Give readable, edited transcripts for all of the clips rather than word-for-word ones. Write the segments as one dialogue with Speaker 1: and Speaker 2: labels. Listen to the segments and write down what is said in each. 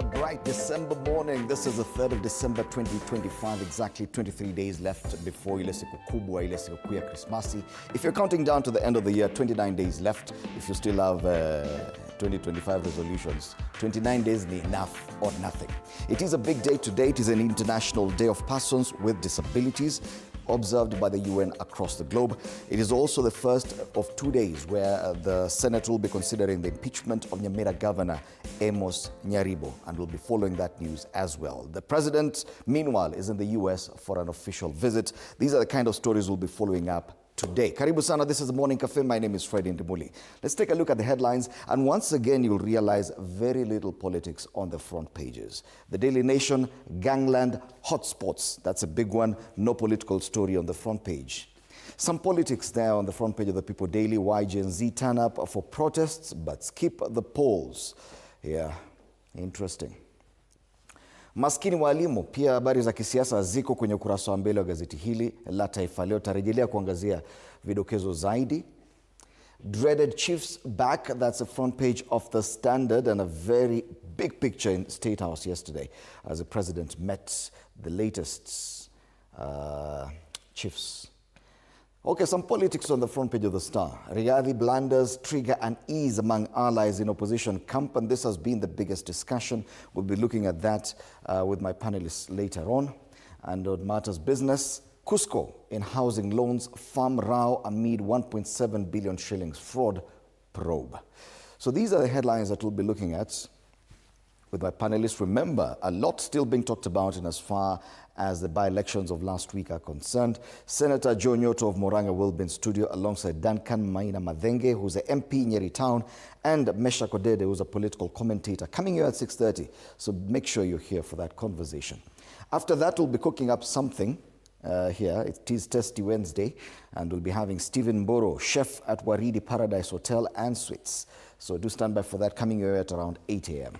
Speaker 1: Another bright December morning. This is the 3rd of December 2025, exactly 23 days left before ile siku kubwa, ile siku kuu ya Krismasi. If you're counting down to the end of the year, 29 days left. If you still have 2025 resolutions, 29 days is enough or nothing. It is a big day today. It is an International Day of Persons with Disabilities, observed by the UN across the globe. It is also the first of 2 days where the Senate will be considering the impeachment of Nyamira Governor Amos Nyaribo, and we'll be following that news as well. The president, meanwhile, is in the US for an official visit. These are the kind of stories we'll be following up today. Karibu sana, this is the Morning Cafe. My name is Freddy Ndimuli. Let's take a look at the headlines, and once again you'll realize very little politics on the front pages. The Daily Nation, gangland hotspots. That's a big one. No political story on the front page. Some politics there on the front page of the People Daily. Why Gen Z turn up for protests but skip the polls. Yeah, interesting. Maskini walimu, pia habari za kisiasa ziko kwenye ukurasa wa mbele wa gazeti hili la Taifa Leo. Tarejelea kuangazia vidokezo zaidi. Dreaded chiefs back, that's the front page of the Standard, and a very big picture in State House yesterday as the president met the latest chiefs. Okay, some politics on the front page of the Star. Rigathi blunders trigger unease among allies in opposition camp, and this has been the biggest discussion. We'll be looking at that with my panelists later on. And on matters business, Cusco in housing loans, farm row amid 1.7 billion shillings fraud probe. So these are the headlines that we'll be looking at with my panelists. Remember, a lot still being talked about in as far as the by-elections of last week are concerned. Senator Joe Nyoto of Moranga will be in studio alongside Duncan Maina Madhenge, who's an MP in Nyeri Town, and Mesha Kodede, who's a political commentator, coming here at 6:30. So make sure you're here for that conversation. After that, we'll be cooking up something here. It is Testy Wednesday, and we'll be having Stephen Mboro, chef at Waridi Paradise Hotel and Suites. So do stand by for that, coming here at around 8 a.m.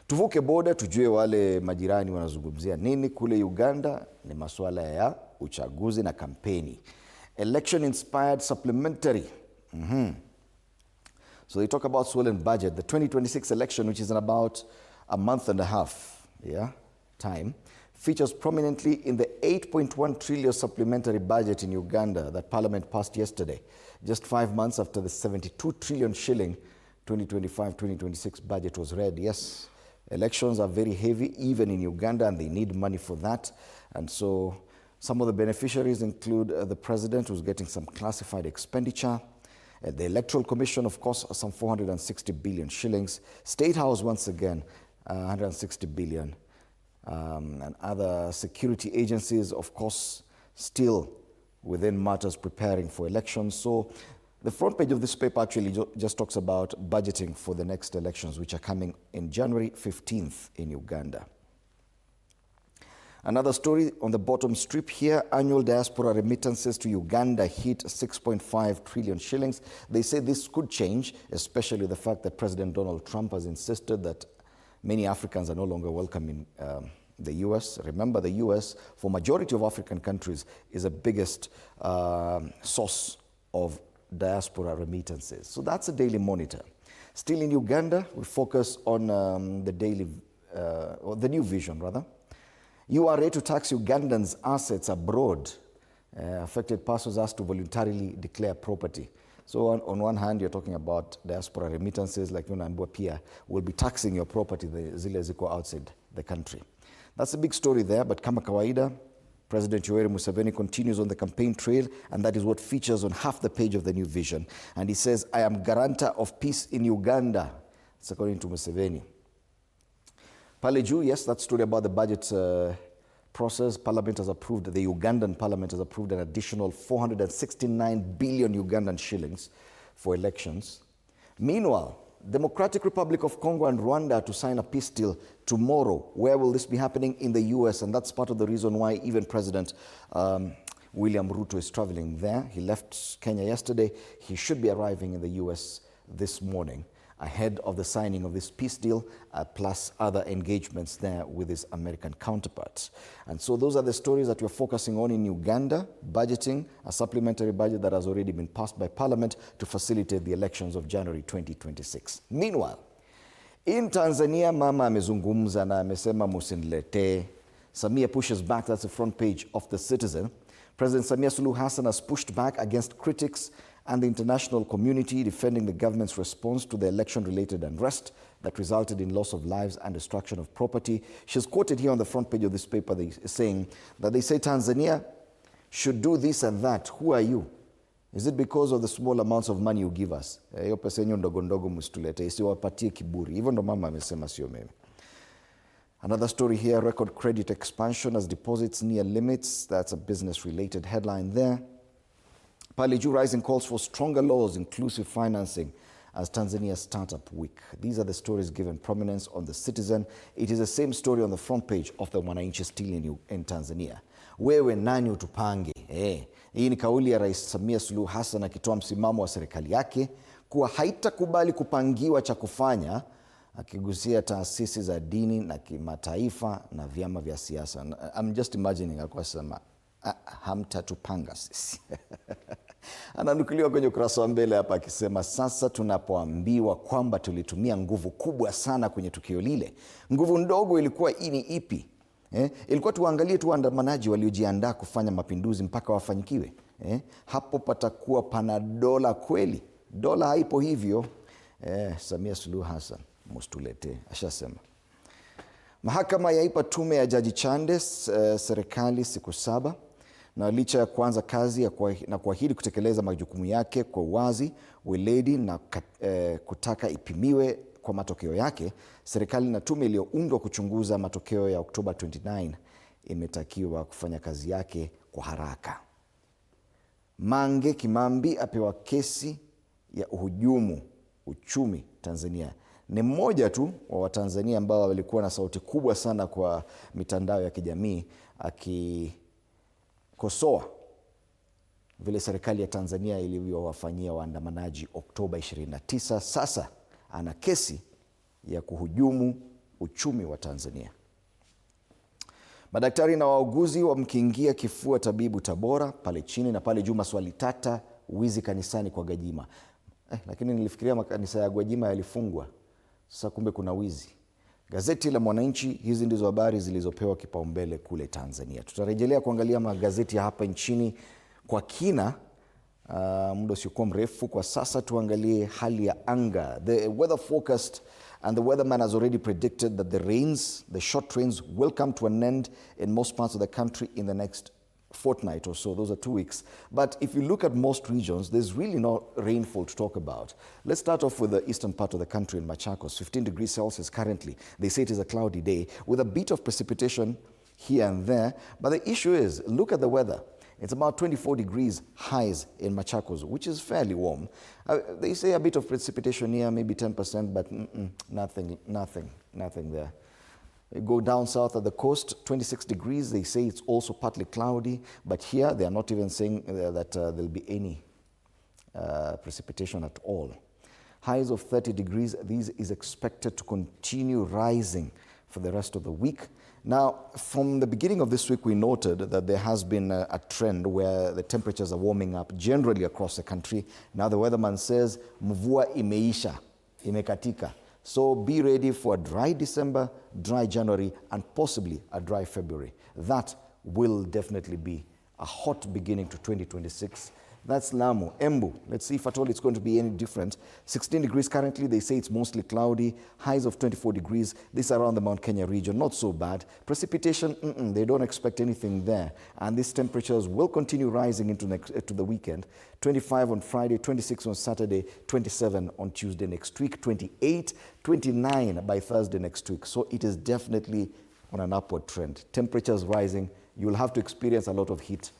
Speaker 1: Tuvuke boda tujue wale majirani wanazungumzia nini kule Uganda. Ni masuala ya uchaguzi na kampeni. Election inspired supplementary. So they talk about swollen budget. The 2026 election, which is in about a month and a half time, features prominently in the 8.1 trillion supplementary budget in Uganda that Parliament passed yesterday, just 5 months after the 72 trillion shilling 2025-2026 budget was read. Yes, elections are very heavy, even in Uganda, and they need money for that. And so some of the beneficiaries include the president, who's getting some classified expenditure. The Electoral Commission, of course, some 460 billion shillings. State House, once again, 160 billion. And other security agencies, of course, still within matters preparing for elections. So the front page of this paper actually just talks about budgeting for the next elections, which are coming in January 15th in Uganda. Another story on the bottom strip here, annual diaspora remittances to Uganda hit 6.5 trillion shillings. They say this could change, especially the fact that President Donald Trump has insisted that many Africans are no longer welcome in the US. Remember, the US, for majority of African countries, is the biggest source of diaspora remittances. So that's a daily monitor. Still in Uganda, we focus on the new vision, rather. URA to tax Ugandans' assets abroad. Affected persons asked to voluntarily declare property. So on one hand, you're talking about diaspora remittances, like Yunambua Pia will be taxing your property, the zile ziko outside the country. That's a big story there, but kama kawaida, President Yoweri Museveni continues on the campaign trail, and that is what features on half the page of the new vision. And he says, I am guarantor of peace in Uganda. It's according to Museveni. Pale juu, yes, that story about the budget process. Parliament has approved, the Ugandan Parliament has approved an additional 469 billion Ugandan shillings for elections. Meanwhile, Democratic Republic of Congo and Rwanda to sign a peace deal tomorrow. Where will this be happening? In the US, and that's part of the reason why even President William Ruto is traveling there. He left Kenya yesterday. He should be arriving in the US this morning ahead of the signing of this peace deal, plus other engagements there with his American counterparts. And so those are the stories that we're focusing on in Uganda, budgeting a supplementary budget that has already been passed by Parliament to facilitate the elections of January 2026. Meanwhile, In Tanzania, mama amezungumza na amesema musiniletee. Samia pushes back, that's the front page of The Citizen. President Samia Suluhu Hassan has pushed back against critics and the international community, defending the government's response to the election-related unrest that resulted in loss of lives and destruction of property. She's quoted here on the front page of this paper saying that they say Tanzania should do this and that. Who are you? Is it because of the small amounts of money you give us? Hiyo pesa yenyu ndogo ndogo msitulete, isiwapatie kiburi. Hivyo ndo mama amesema, sio mimi. Another story here, record credit expansion as deposits near limits. That's a business-related headline there. Pale juu, rising calls for stronger laws, inclusive financing as Tanzania Startup Week. These are the stories given prominence on The Citizen. It is the same story on the front page of the Mwananchi still in Tanzania. Wewe nani utupange? Hii ni kauli ya Rais Samia Suluhu Hassan akitoa msimamo wa serikali yake kuwa haitakubali kupangiwa cha kufanya, akigusia taasisi za dini na kimataifa na vyama vya siasa. I'm just imagining alikuwa sema hamtatupanga sisi. Ananukuliwa kwenye ukurasa wa mbele hapa akisema, sasa tunapoambiwa kwamba tulitumia nguvu kubwa sana kwenye tukio lile, nguvu ndogo ilikuwa ni ipi? Ilikuwa tuangalie tu waandamanaji waliojiandaa kufanya mapinduzi mpaka wafanyikiwe. Hapo patakuwa pana dola kweli. Dola haipo hivyo. Samia Suluhu Hassan mustulete, ashasema. Mahakama yaipa tume ya Jaji Chande serikali siku 7, na licha ya kuanza kazi na kuahidi kutekeleza majukumu yake kwa uwazi, weledi na kutaka ipimiwe kwa matokeo yake, serikali na tume iliyoundwa kuchunguza matokeo ya Oktoba 29 imetakiwa kufanya kazi yake kwa haraka. Mange Kimambi apewa kesi ya uhujumu uchumi Tanzania. Ni mmoja tu wa Watanzania ambao walikuwa na sauti kubwa sana kwa mitandao ya kijamii akikosoa vile serikali ya Tanzania ilivyowafanyia waandamanaji Oktoba 29. Sasa ana kesi ya kuhujumu uchumi wa Tanzania. Madaktari na wauguzi wamkingia kifua tabibu Tabora pale chini, na pale juu maswali tata, wizi kanisani kwa Gwajima. Lakini nilifikiria makanisa ya Gwajima yalifungwa. Sasa kumbe kuna wizi. Gazeti la Mwananchi, hizi ndizo habari zilizopewa kipaumbele kule Tanzania. Tutarejelea kuangalia magazeti ya hapa nchini kwa kina muda usiokuwa mrefu. Kwa sasa tuangalie hali ya anga. The weather forecast and the weatherman has already predicted that the short rains will come to an end in most parts of the country in the next fortnight or so. Those are 2 weeks. But if you look at most regions, there's really no rainfall to talk about. Let's start off with the eastern part of the country in Machakos. 15 degrees Celsius currently. They say it is a cloudy day with a bit of precipitation here and there. But the issue is, look at the weather. It's about 24 degrees highs in Machakos, which is fairly warm. They say a bit of precipitation here, maybe 10%, but nothing there. Go down south at the coast, 26 degrees. They say it's also partly cloudy, but here they are not even saying that there'll be any precipitation at all. Highs of 30 degrees. These is expected to continue rising for the rest of the week. Now, from the beginning of this week, we noted that there has been a trend where the temperatures are warming up generally across the country. Now the weatherman says, mvua imeisha, imekatika. So be ready for a dry December, dry January, and possibly a dry February. That will definitely be a hot beginning to 2026. That's Lamu. Embu, let's see if at all it's going to be any different. 16 degrees currently. They say it's mostly cloudy. Highs of 24 degrees. This around the Mount Kenya region. Not so bad. Precipitation, they don't expect anything there. And these temperatures will continue rising into to the weekend. 25 on Friday, 26 on Saturday, 27 on Tuesday next week, 28, 29 by Thursday next week. So it is definitely on an upward trend. Temperatures rising. You'll have to experience a lot of heat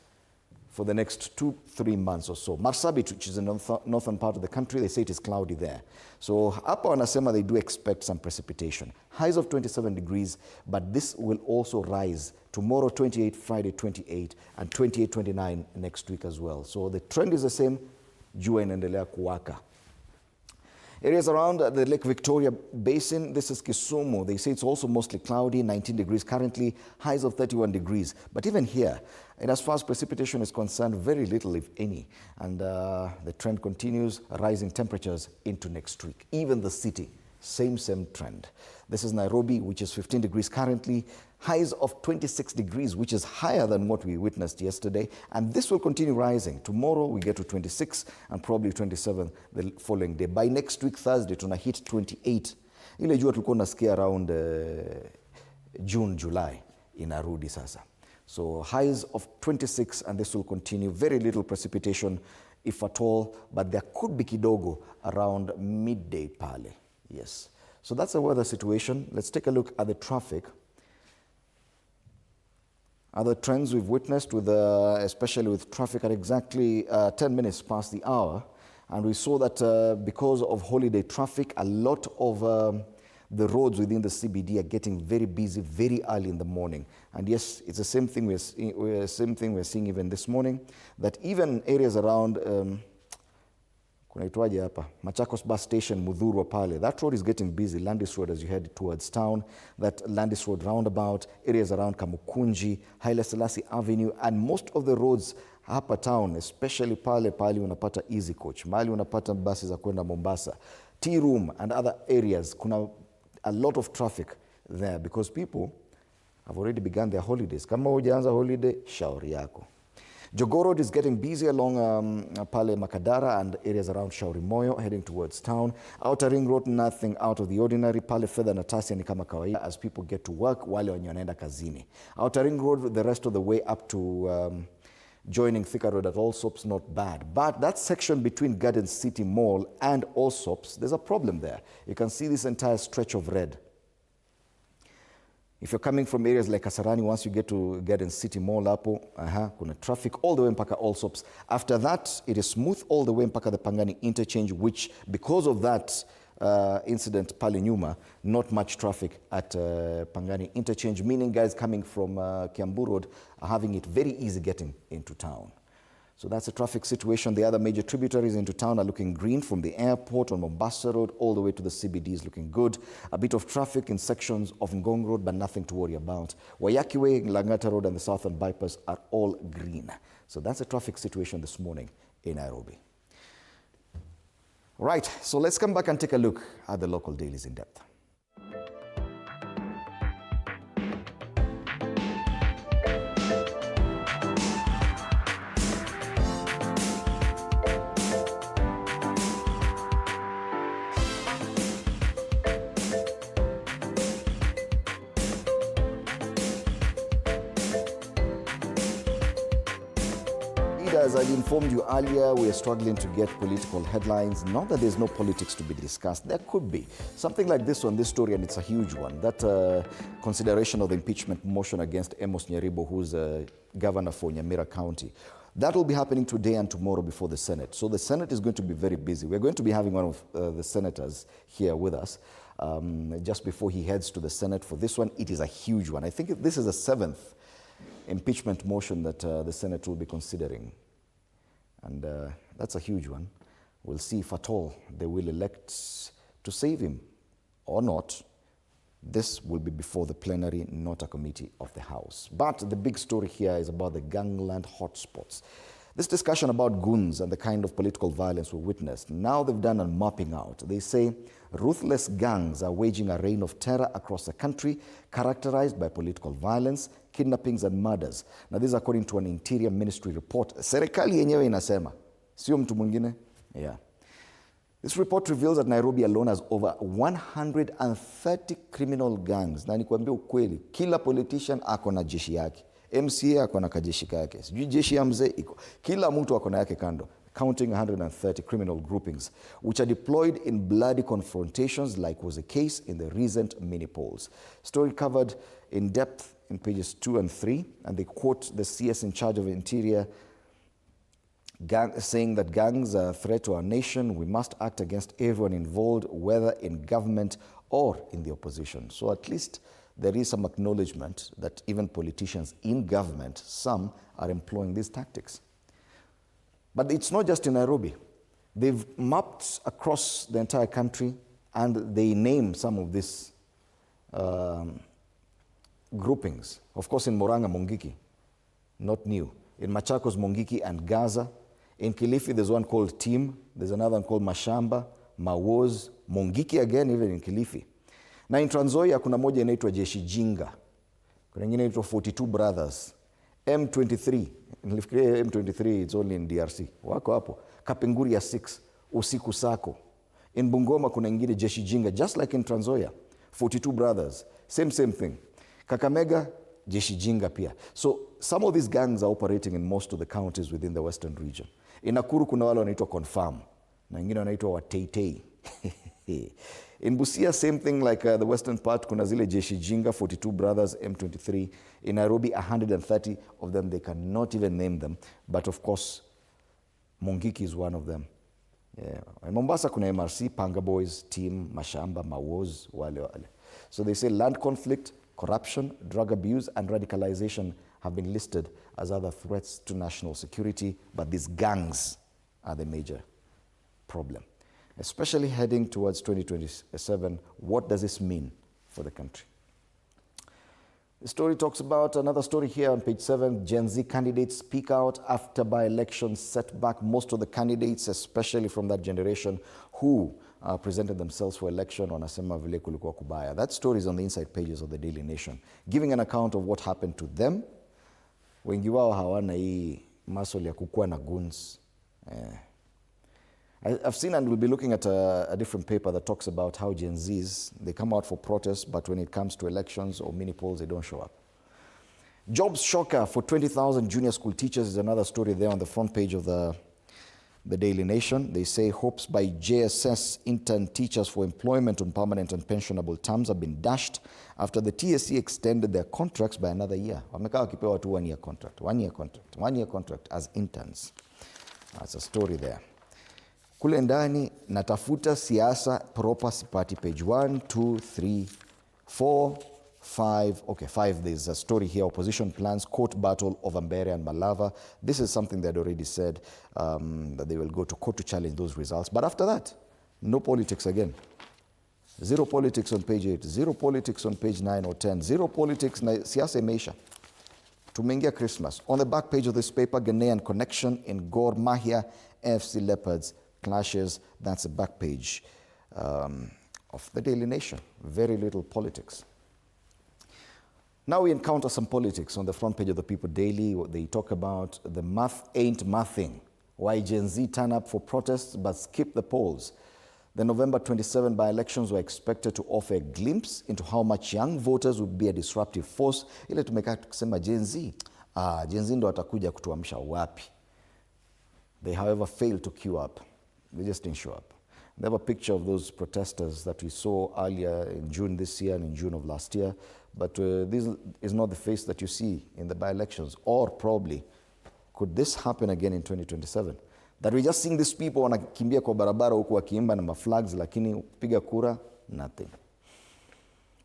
Speaker 1: for the next 2-3 months or so. Marsabit, which is in the northern part of the country, they say it is cloudy there. So hapa wanasema they do expect some precipitation. Highs of 27 degrees, but this will also rise. Tomorrow 28, Friday 28, and 28, 29 next week as well. So the trend is the same, jua inaendelea kuwaka. Areas around the Lake Victoria Basin, this is Kisumu. They say it's also mostly cloudy, 19 degrees currently, highs of 31 degrees. But even here, and as far as precipitation is concerned, very little, if any. And the trend continues, rising temperatures into next week. Even the city Same trend. This is Nairobi, which is 15 degrees currently, highs of 26 degrees, which is higher than what we witnessed yesterday. And this will continue rising. Tomorrow we get to 26 and probably 27 the following day. By next week, Thursday, tuna hit 28. Ile jua tulikuwa nasikia around June, July inarudi sasa. So highs of 26, and this will continue. Very little precipitation, if at all, but there could be kidogo around midday pale. Yes. So that's the weather situation. Let's take a look at the traffic. Other trends we've witnessed, with especially with traffic at exactly 10 minutes past the hour. And we saw that because of holiday traffic, a lot of the roads within the CBD are getting very busy very early in the morning. And yes, it's the same thing we're seeing even this morning, that even areas around kunaitwaje hapa Machakos bus station, Mudhurwa pale, that road is getting busy. Landis Road as you head towards town, that Landis Road roundabout, areas around Kamukunji, Haile Selassie Avenue, and most of the roads hapa town, especially pale unapata easy coach, mahali unapata basi za kwenda Mombasa, tea room and other areas, kuna a lot of traffic there because people have already begun their holidays. Kama hujaanza holiday, shauri yako. Jogoo Road is getting busy along pale Makadara and areas around Shauri Moyo, heading towards town. Outer Ring Road, nothing out of the ordinary. Pale further na Tasia ni kama kawaida as people get to work wale wenye wanaenda kazini. Outer Ring Road, the rest of the way up to joining Thika Road at Allsops, not bad. But that section between Garden City Mall and Allsops, there's a problem there. You can see this entire stretch of red. If you're coming from areas like Kasarani, once you get to Garden City Mall hapo, kuna traffic all the way mpaka Allsops. After that, it is smooth all the way mpaka the Pangani interchange, which because of that incident pale nyuma, not much traffic at Pangani interchange, meaning guys coming from Kiambu Road are having it very easy getting into town. So that's the traffic situation. The other major tributaries into town are looking green, from the airport on Mombasa Road all the way to the CBD is looking good. A bit of traffic in sections of Ngong Road, but nothing to worry about. Wayaki Way, Langata Road and the Southern Bypass are all green. So that's the traffic situation this morning in Nairobi. Right, so let's come back and take a look at the local dailies in depth. As I informed you earlier, we are struggling to get political headlines. Not that there's no politics to be discussed. There could be. Something like this one, this story, and it's a huge one. That consideration of the impeachment motion against Amos Nyaribo, who's governor for Nyamira County. That will be happening today and tomorrow before the Senate. So the Senate is going to be very busy. We're going to be having one of the senators here with us just before he heads to the Senate for this one. It is a huge one. I think this is the 7th impeachment motion that the Senate will be considering. And that's a huge one. We'll see if at all they will elect to save him or not. This will be before the plenary, not a committee of the House. But the big story here is about the gangland hotspots. This discussion about goons and the kind of political violence we witnessed, now they've done a mapping out. They say ruthless gangs are waging a reign of terror across the country, characterized by political violence, kidnappings and murders. Now this is according to an Interior Ministry report. Serikali yenyewe inasema, sio mtu mwingine. Yeah. This report reveals that Nairobi alone has over 130 criminal gangs. Na nikwambia ukweli, kila politician ako na jeshi yake. MCA ako na kajeshi kake. Sijui jeshi ya mzee iko. Kila mtu ako na yake kando. Counting 130 criminal groupings, which are deployed in bloody confrontations like was the case in the recent mini polls. Story covered in depth in pages 2 and 3, and they quote the CS in charge of Interior saying that gangs are a threat to our nation. We must act against everyone involved, whether in government or in the opposition. So at least there is some acknowledgement that even politicians in government, some are employing these tactics. But it's not just in Nairobi. They've mapped across the entire country and they name some of these groupings. Of course, in Murang'a, Mungiki, not new. In Machakos, Mungiki and Gaza. In Kilifi, there's one called Team. There's another one called Mashamba, Mawoz, Mongiki again, even in Kilifi. Na in Trans Nzoia kuna moja inaitwa Jeshi Jinga. Kuna nyingine inaitwa 42 Brothers. M23, nilifikiria M23 it's only in DRC. Wako hapo. Kapenguria 6, Usiku Sako. In Bungoma kuna nyingine Jeshi Jinga, just like in Trans Nzoia. 42 Brothers, same thing. Kakamega, Jeshi Jinga pia. So some of these gangs are operating in most of the counties within the western region. In Nakuru kuna wale wanaitwa Confirm, na wengine wanaitwa Wateitei. In Busia, same thing like the western part, kuna zile Jeshi Jinga, 42 Brothers, M23. In Nairobi, 130 of them, they cannot even name them. But of course, Mongiki is one of them. Yeah. In Mombasa, kuna MRC, Panga Boys, Team, Mashamba, Mawoz, wale. So they say land conflict, corruption, drug abuse, and radicalization have been listed as other threats to national security, but these gangs are the major problem. Especially heading towards 2027, what does this mean for the country? The story talks about another story here on page 7. Gen Z candidates speak out after by-election setback. Most of the candidates, especially from that generation, who presented themselves for election, wanasema vile kulikuwa kubaya. That story is on the inside pages of the Daily Nation, giving an account of what happened to them. Wengi wao hawana hii muscle ya kukua na goons. I've seen, and we'll be looking at a different paper that talks about how Gen Zs, they come out for protests, but when it comes to elections or mini polls, they don't show up. Jobs shocker for 20,000 junior school teachers is another story there on the front page of the Daily Nation. They say hopes by JSS intern teachers for employment on permanent and pensionable terms have been dashed after the TSC extended their contracts by another year. Wamekaa wakipewa tu 1 year contract, 1 year contract, 1 year contract as interns. That's a story there. Kule ndani, natafuta siasa proper sipati, page 1, 2, 3, 4, 5. Okay, 5, there's a story here. Opposition plans court battle over Mbere and Malava. This is something they had already said, that they will go to court to challenge those results. But after that, no politics again. Zero politics on page 8, zero politics on page 9 or 10, zero politics, siasa imeisha. Tumeingia Christmas. On the back page of this paper, Ghanaian connection in Gor Mahia, AFC Leopards clashes. That's the back page of the Daily Nation. Very little politics. Now we encounter some politics on the front page of the People Daily. They talk about the math ain't mathing. Why Gen Z turn up for protests but skip the polls. The November 27 by-elections were expected to offer a glimpse into how much young voters would be a disruptive force. Ile tumekaa tukisema Gen Z. Gen Z ndo watakuja kutuamsha wapi. They, however, failed to queue up. They just didn't show up. They have a picture of those protesters that we saw earlier in June this year and in June of last year. But this is not the face that you see in the by-elections. Or probably, could this happen again in 2027? That we're just seeing these people wanakimbia kwa barabara huku wakiimba na maflags, lakini piga kura, nothing.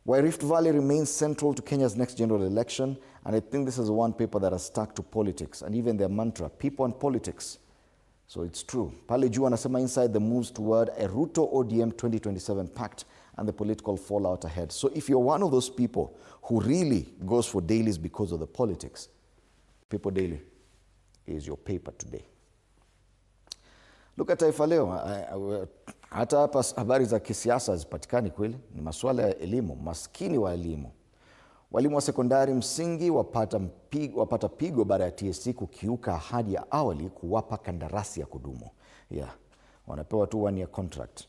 Speaker 1: Why Rift Valley remains central to Kenya's next general election, and I think this is one paper that has stuck to politics, and even their mantra, people and politics. So it's true. Pale juu anasema inside the moves toward a Ruto ODM 2027 pact and the political fallout ahead. So if you're one of those people who really goes for dailies because of the politics, People Daily is your paper today. Look at Taifa Leo. Hata hapa habari za kisiasa zipatikani kweli, ni masuala ya elimu, maskini wa elimu. Walimu wa sekondari msingi wapata pigo baada ya TSC kukiuka ahadi ya awali kuwapa kandarasi ya kudumu. Wanapewa tu 1 year contract.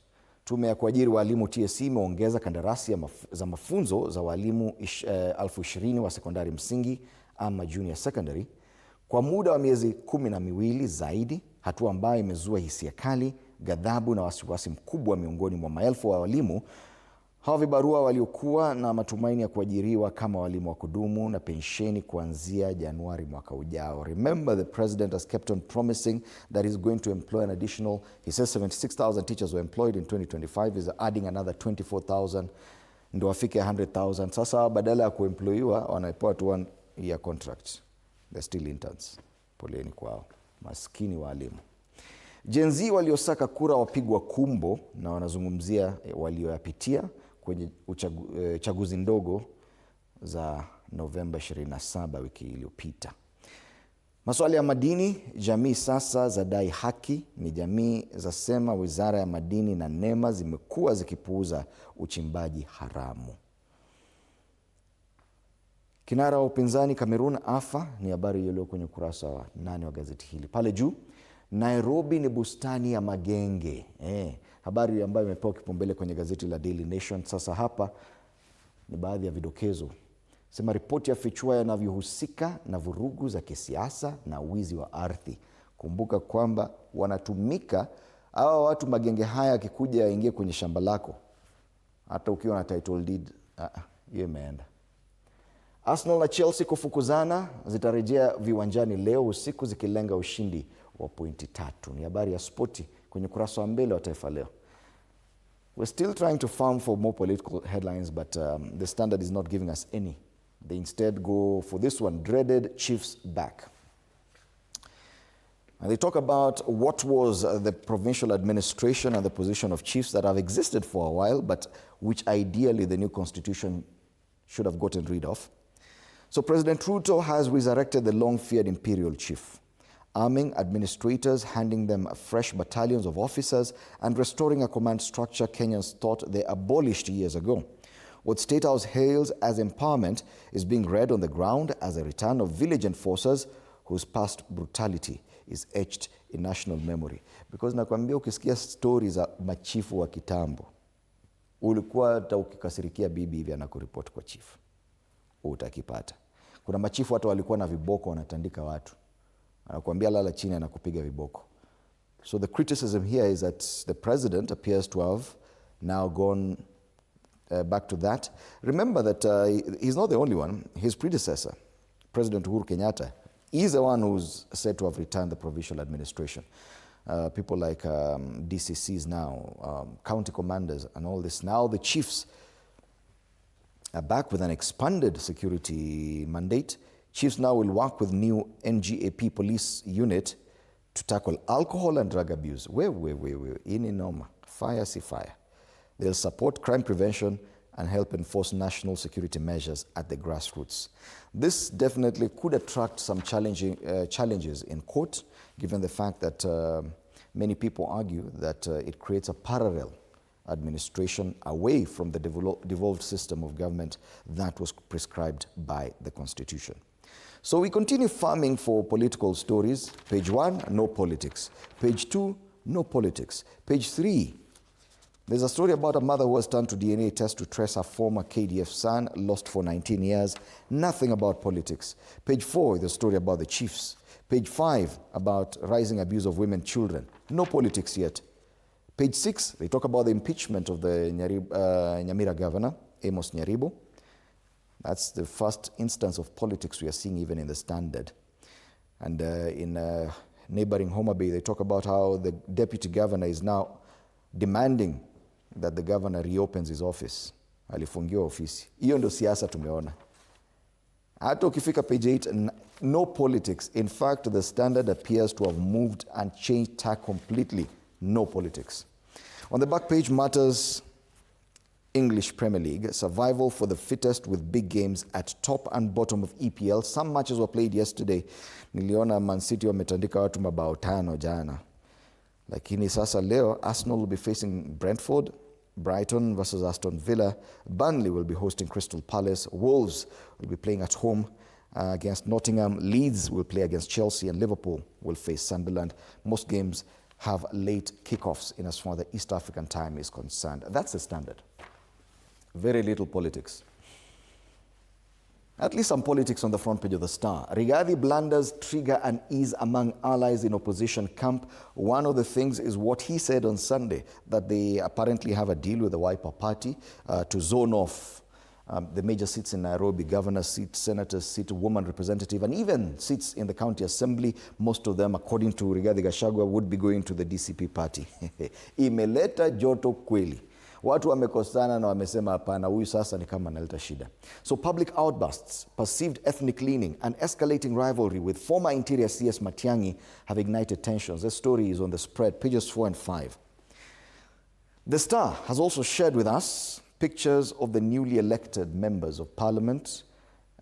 Speaker 1: Tume ya kuajiri walimu TSC imeongeza kandarasi za mafunzo za walimu 20,000 wa sekondari msingi ama junior secondary kwa muda wa miezi 12 zaidi, hatua ambayo imezua hisia kali, ghadhabu na wasiwasi mkubwa miongoni mwa maelfu wa walimu. Hawa vibarua waliokuwa na matumaini ya kuajiriwa kama walimu wa kudumu na pensheni kuanzia Januari mwaka ujao. Remember, the president has kept on promising that he's going to employ an additional, he says 76,000 teachers were employed in 2025, is adding another 24,000 ndo wafike 100,000. Sasa badala ya kuemployiwa wanapewa tu 1 year contract. They're still interns. Poleni kwao, maskini walimu. Gen Z waliosaka kura wapigwa kumbo, na wanazungumzia walioyapitia kwenye chaguzi ndogo za Novemba 27 wiki iliyopita. Maswali ya madini, jamii sasa zadai haki. Ni jamii zasema wizara ya madini na NEMA zimekuwa zikipuuza uchimbaji haramu. Kinara wa upinzani Cameroon afa, ni habari iliyo kwenye ukurasa wa 8 wa gazeti hili. Pale juu, Nairobi ni bustani ya magenge. Habari ambayo imepewa kipaumbele kwenye gazeti la Daily Nation. Sasa hapa ni baadhi ya vidokezo. Sema ripoti ya fichua yanavyohusika na vurugu za kisiasa na wizi wa ardhi. Kumbuka kwamba wanatumika hawa watu, magenge haya akikuja yaingie kwenye shamba lako, hata ukiwa na title deed, hiyo imeenda. Arsenal na Chelsea kufukuzana, zitarejea viwanjani leo usiku zikilenga ushindi wa pointi 3. Ni habari ya spoti kwenye kurasa wa mbele wa Taifa Leo. We're still trying to farm for more political headlines, but the Standard is not giving us any. They instead go for this one, dreaded Chiefs back. And they talk about what was the provincial administration and the position of chiefs that have existed for a while, but which ideally the new constitution should have gotten rid of. So President Ruto has resurrected the long-feared imperial chief, arming administrators, handing them fresh battalions of officers, and restoring a command structure Kenyans thought they abolished years ago. What State House hails as empowerment is being read on the ground as a return of village enforcers whose past brutality is etched in national memory. Because nakwambia ukisikia stories za machifu wa kitambo, ulikuwa hata ukikasirikia bibi hivi anakuripoti kwa chifu, utakipata. Kuna machifu hata walikuwa na viboko wanatandika watu. Anakuambia lala chini, anakupiga viboko. So the criticism here is that the president appears to have now gone back to that. Remember that he's not the only one. His predecessor, President Uhuru Kenyatta, is the one who's said to have returned the provincial administration. People like DCCs now, county commanders and all this. Now the chiefs are back with an expanded security mandate. Chiefs now will work with new NGAP police unit to tackle alcohol and drug abuse. In Noma, fire see fire. They'll support crime prevention and help enforce national security measures at the grassroots. This definitely could attract some challenges in court, given the fact that many people argue that it creates a parallel administration away from the devolved system of government that was prescribed by the Constitution. So we continue farming for political stories. Page 1, no politics. Page 2, no politics. Page 3, there's a story about a mother who has turned to DNA test to trace her former KDF son, lost for 19 years. Nothing about politics. Page 4, the story about the chiefs. Page 5, about rising abuse of women, children. No politics yet. Page 6, they talk about the impeachment of the Nyamira governor, Amos Nyaribo. That's the first instance of politics we are seeing even in the Standard. And in neighboring Homa Bay, they talk about how the deputy governor is now demanding that the governor reopens his office. Alifungiwa ofisi. Hiyo ndio siasa tumeona. Hata ukifika page 8, no politics. In fact, the Standard appears to have moved and changed tack completely. No politics. On the back page, matters English Premier League, survival for the fittest with big games at top and bottom of EPL. Some matches were played yesterday. Niliona Man City wametandika watu mabao 5 jana. Lakini sasa leo, Arsenal will be facing Brentford, Brighton versus Aston Villa, Burnley will be hosting Crystal Palace, Wolves will be playing at home against Nottingham, Leeds will play against Chelsea, and Liverpool will face Sunderland. Most games have late kickoffs in as far as the East African time is concerned. That's the Standard. Very little politics. At least some politics on the front page of the Star. Rigathi blunders trigger unease among allies in opposition camp. One of the things is what he said on Sunday, that they apparently have a deal with the Wiper Party to zone off the major seats in Nairobi, governor's seat, senator's seat, woman representative, and even seats in the county assembly. Most of them, according to Rigathi Gachagua, would be going to the DCP party. Imeleta joto kweli. Watu wamekosana na wamesema hapana, huyu sasa ni kama analeta shida. So public outbursts, perceived ethnic cleaning, and escalating rivalry with former Interior CS Matiang'i have ignited tensions. This story is on the spread, pages 4 and 5. The Star has also shared with us pictures of the newly elected members of Parliament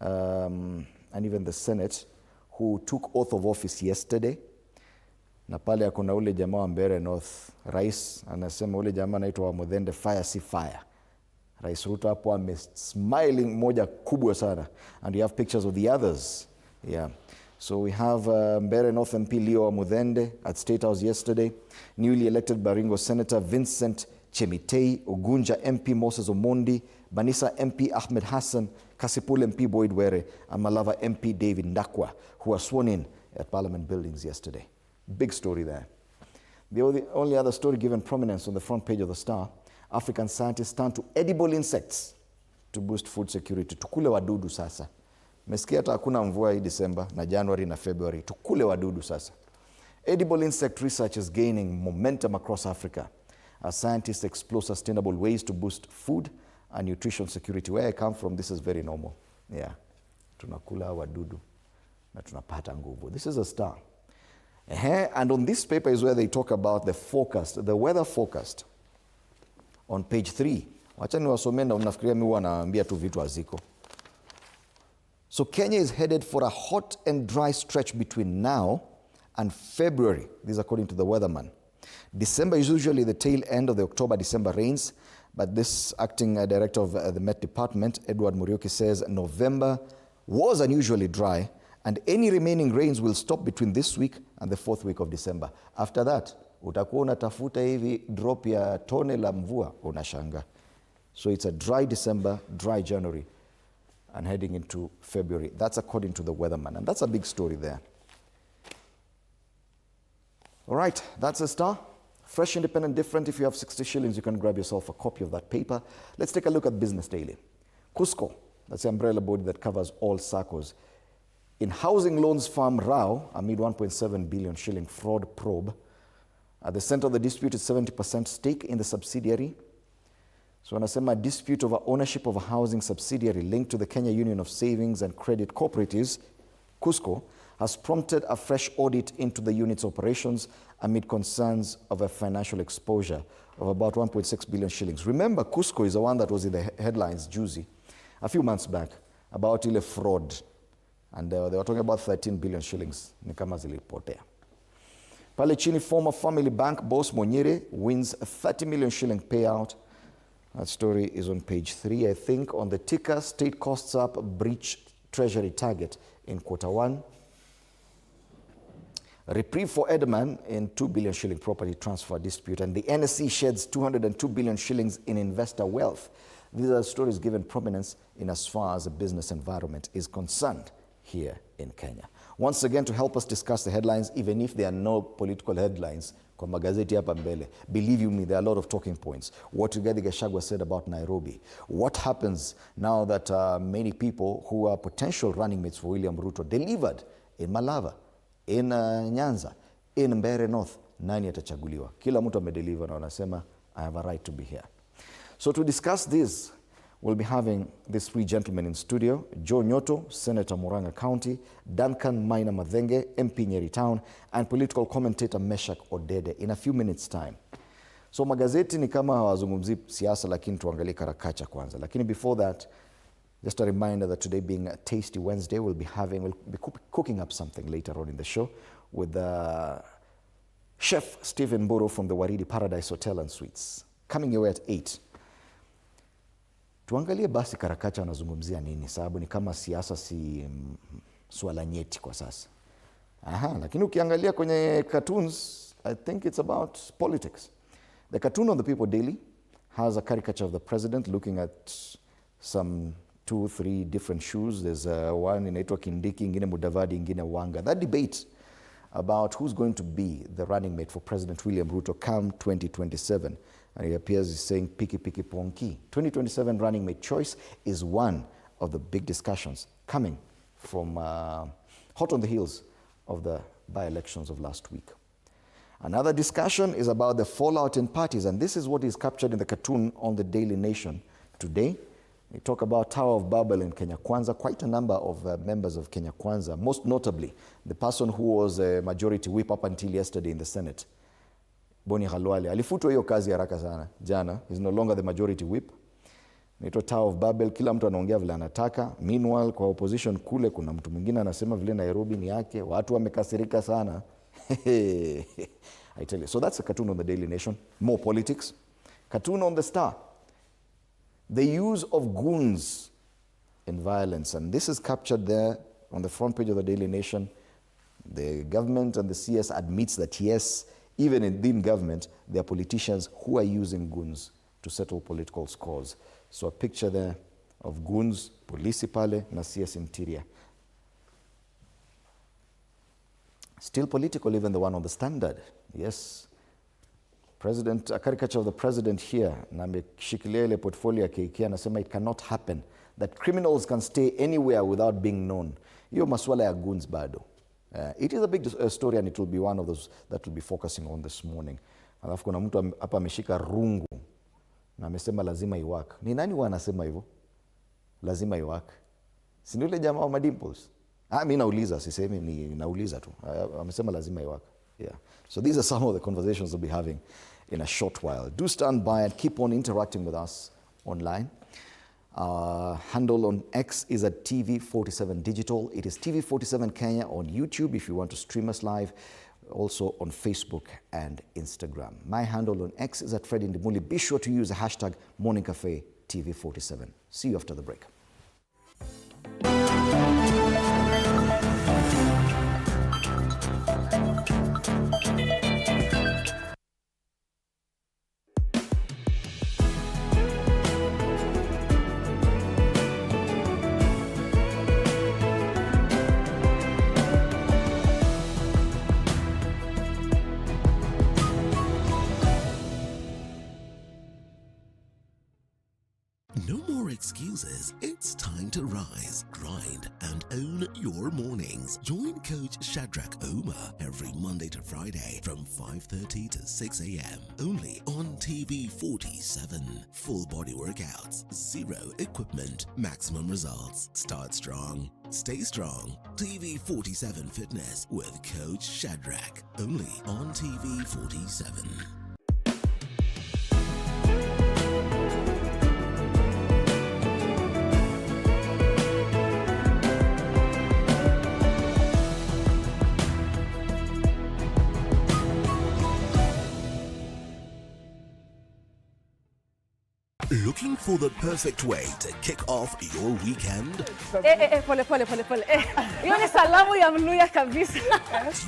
Speaker 1: and even the Senate who took oath of office yesterday. Na pale akuna ule jamaa wa Mbeere North, rais anasema ule jamaa anaitwa wa Muthende, fire si fire. Rais Ruto hapo smiling moja kubwa sana. And you have pictures of the others. Yeah. So we have Mbeere North MP Leo wa Muthende at State House yesterday. Newly elected Baringo Senator Vincent Chemitei, Ugunja MP Moses Omondi, Banisa MP Ahmed Hassan, Kasipul MP Boyd Were, and Malava MP David Ndakwa, who were sworn in at Parliament buildings yesterday. Big story there. The only other story given prominence on the front page of the Star, African scientists turn to edible insects to boost food security. Tukule wadudu sasa. Mesikia hata hakuna mvua hii December na January na February. Tukule wadudu sasa. Edible insect research is gaining momentum across Africa as scientists explore sustainable ways to boost food and nutrition security. Where I come from, this is very normal. Yeah. Tunakula wadudu na tunapata nguvu. This is a Star. And on this paper is where they talk about the forecast, the weather forecast. On page 3. Wacha niwasomee na unafikiria mimi huwa naambia tu vitu haziko. So Kenya is headed for a hot and dry stretch between now and February. This is according to the weatherman. December is usually the tail end of the October-December rains, but this acting director of the Met Department, Edward Muriuki, says November was unusually dry, and any remaining rains will stop between this week and the 4th week of December. After that, utakuwa unatafuta hivi drop ya tone la mvua unashanga. So it's a dry December, dry January, and heading into February. That's according to the weatherman, and that's a big story there. All right, that's a Star. Fresh, independent, different. If you have 60 shillings, you can grab yourself a copy of that paper. Let's take a look at Business Daily. Cusco, that's the umbrella body that covers all SACCOs. In housing loans firm Rao, amid 1.7 billion shilling fraud probe, at the center of the dispute is 70% stake in the subsidiary. So wanasema dispute over ownership of a housing subsidiary linked to the Kenya Union of Savings and Credit Cooperatives, Cusco, has prompted a fresh audit into the unit's operations amid concerns of a financial exposure of about 1.6 billion shillings. Remember, Cusco is the one that was in the headlines, juicy, a few months back, about ile fraud. And they were talking about 13 billion shillings. Ni kama zilipotea. Pale chini, former Family Bank boss Monyere wins a 30 million shilling payout. That story is on page 3, I think. On the ticker, state costs up, breach treasury target in Q1. A reprieve for Edman in 2 billion shilling property transfer dispute. And the NSE sheds 202 billion shillings in investor wealth. These are stories given prominence in as far as the business environment is concerned here in Kenya. Once again, to help us discuss the headlines, even if there are no political headlines, kwa magazeti hapa mbele, believe you me, there are a lot of talking points. What Rigathi Gachagua said about Nairobi. What happens now that many people who are potential running mates for William Ruto delivered in Malava, in Nyanza, in Mbeere North, nani atachaguliwa? Kila mtu amedeliver na wanasema, I have a right to be here. So to discuss this, we'll be having these three gentlemen in studio: Joe Nyoto, Senator Murang'a County; Duncan Maina Mathenge, MP Nyeri Town; and political commentator Meshak Odede in a few minutes' time. So magazeti ni kama hawazungumzi siasa, lakini tuangalie karakacha kwanza. Lakini before that, just a reminder that today being a Tasty Wednesday, we'll be cooking up something later on in the show with Chef Stephen Mburu from the Waridi Paradise Hotel and Suites. Coming your way at 8. Tuangalie basi karakacha wanazungumzia nini, sababu ni kama siasa si swala nyeti kwa sasa. Lakini ukiangalia kwenye cartoons, I think it's about politics. The cartoon on the People Daily has a caricature of the president looking at some 2-3 different shoes. There's one inaitwa Kindiki, ingine Mudavadi, ingine Wanga. That debate about who's going to be the running mate for President William Ruto come 2027. And he appears saying piki piki ponki. 2027 running mate choice is one of the big discussions coming from hot on the heels of the by-elections of last week. Another discussion is about the fallout in parties, and this is what is captured in the cartoon on the Daily Nation today. We talk about Tower of Babel in Kenya Kwanza, quite a number of members of Kenya Kwanza, most notably the person who was a majority whip up until yesterday in the Senate, Boni Khalwale. Alifutwa hiyo kazi haraka sana jana. He's no longer the majority whip. Inaitwa Tower of Babel, kila mtu anaongea vile anataka. Meanwhile kwa opposition kule kuna mtu mwingine anasema vile Nairobi ni yake, watu wamekasirika sana. I tell you. So that's a cartoon on the Daily Nation. More politics. Cartoon on the Star. The use of goons in violence, and this is captured there on the front page of the Daily Nation. The government and the CS admits that yes, even in government, there are politicians who are using goons to settle political scores. So a picture there of goons, polisi pale na CS Interior. Still political, even the one on the Standard. Yes. President, a caricature of the president here, na ameshikilia ile portfolio ya KK, anasema it cannot happen that criminals can stay anywhere without being known. Hiyo masuala ya goons bado. It is a big story and it will be one of those that we'll be focusing on this morning. Alafu kuna mtu hapa ameshika rungu na amesema lazima iwak. Ni nani huwa anasema hivyo? Lazima iwak. Si ndio ile jamaa wa Madimples? Mimi nauliza, sisemi, ni nauliza tu. Amesema lazima iwak. Yeah. So these are some of the conversations we'll be having in a short while. Do stand by and keep on interacting with us online. Handle on X is at TV47 Digital. It is TV47 Kenya on YouTube if you want to stream us live. Also on Facebook and Instagram. My handle on X is at Freddy Ndimuli. Be sure to use the hashtag Morning Cafe TV47. See you after the break.
Speaker 2: No more excuses. It's time to rise, grind, and own your mornings. Join Coach Shadrach Oma every Monday to Friday from 5:30 to 6 a.m. only on TV47. Full body workouts, zero equipment, maximum results. Start strong, stay strong. TV47 Fitness with Coach Shadrach only on TV47. Looking for the perfect way to kick off your weekend?
Speaker 3: Pole. Hiyo ni salamu ya Mluya kabisa.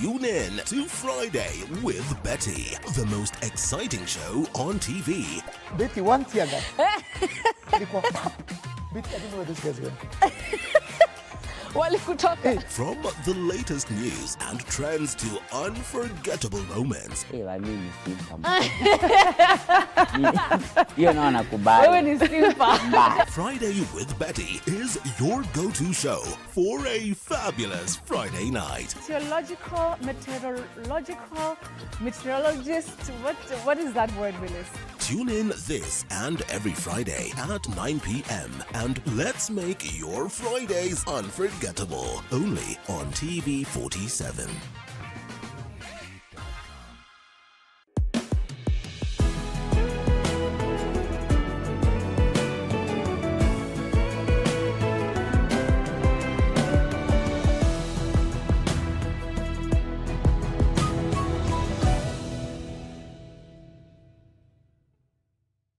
Speaker 2: Tune in to Friday with Betty, the most exciting show on TV.
Speaker 4: Betty, one tear gas. Betty, I don't know where this guy's going.
Speaker 3: Walikutoka.
Speaker 2: From the latest news and trends to unforgettable moments.
Speaker 5: Mimi ni simpa. Hiyo naona nakubali.
Speaker 3: Wewe ni simpa.
Speaker 2: Friday with Betty is your go-to show for a fabulous Friday night.
Speaker 3: Theological, meteorologist. What is that word, Willis?
Speaker 2: Tune in this and every Friday at 9 p.m. and let's make your Fridays unforgettable. Only on TV47.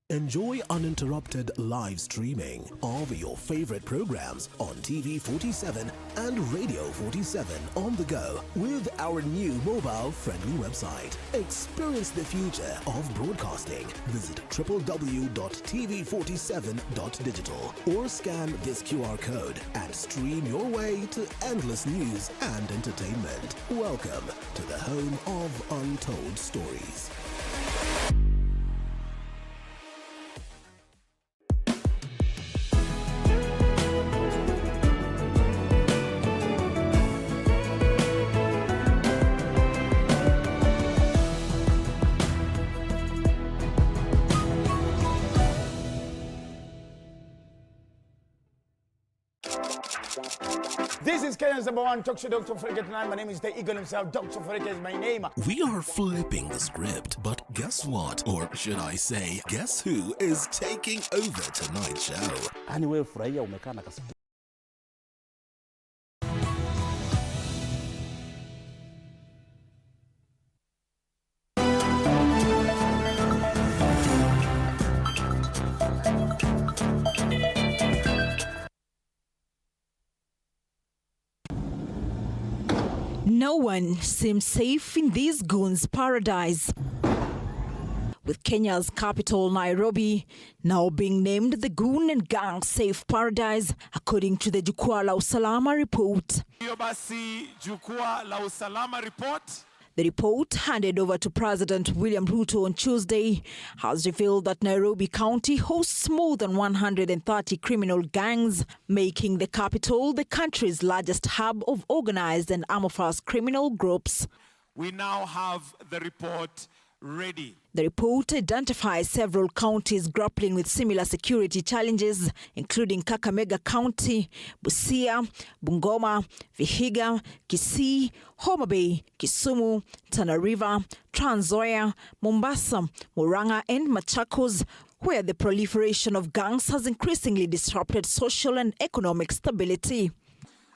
Speaker 2: Enjoy uninterrupted live streaming of your favorite programs on TV47 and Radio 47 on the go with our new mobile-friendly website. Experience the future of broadcasting. Visit www.tv47.digital or scan this QR code and stream your way to endless news and entertainment. Welcome to the home of untold stories.
Speaker 6: This is Kenya's #1 talk show, Dr. Foreke tonight. My name is the Eagle himself. Dr. Foreke is my name.
Speaker 2: We are flipping the script, but guess what? Or should I say, guess who is taking over tonight's show?
Speaker 4: Anyway, furahia umekaa na kasikia.
Speaker 7: No one seems safe in this Goons paradise, with Kenya's capital, Nairobi, now being named the Goon and Gang Safe Paradise, according to the Jukwaa la Usalama report.
Speaker 8: Jukwaa la Usalama report.
Speaker 7: The report, handed over to President William Ruto on Tuesday, has revealed that Nairobi County hosts more than 130 criminal gangs, making the capital the country's largest hub of organized and amorphous criminal groups.
Speaker 8: We now have the report ready.
Speaker 7: The report identifies several counties grappling with similar security challenges, including Kakamega County, Busia, Bungoma, Vihiga, Kisii, Homa Bay, Kisumu, Tana River, Trans Nzoia, Mombasa, Murang'a and Machakos, where the proliferation of gangs has increasingly disrupted social and economic stability.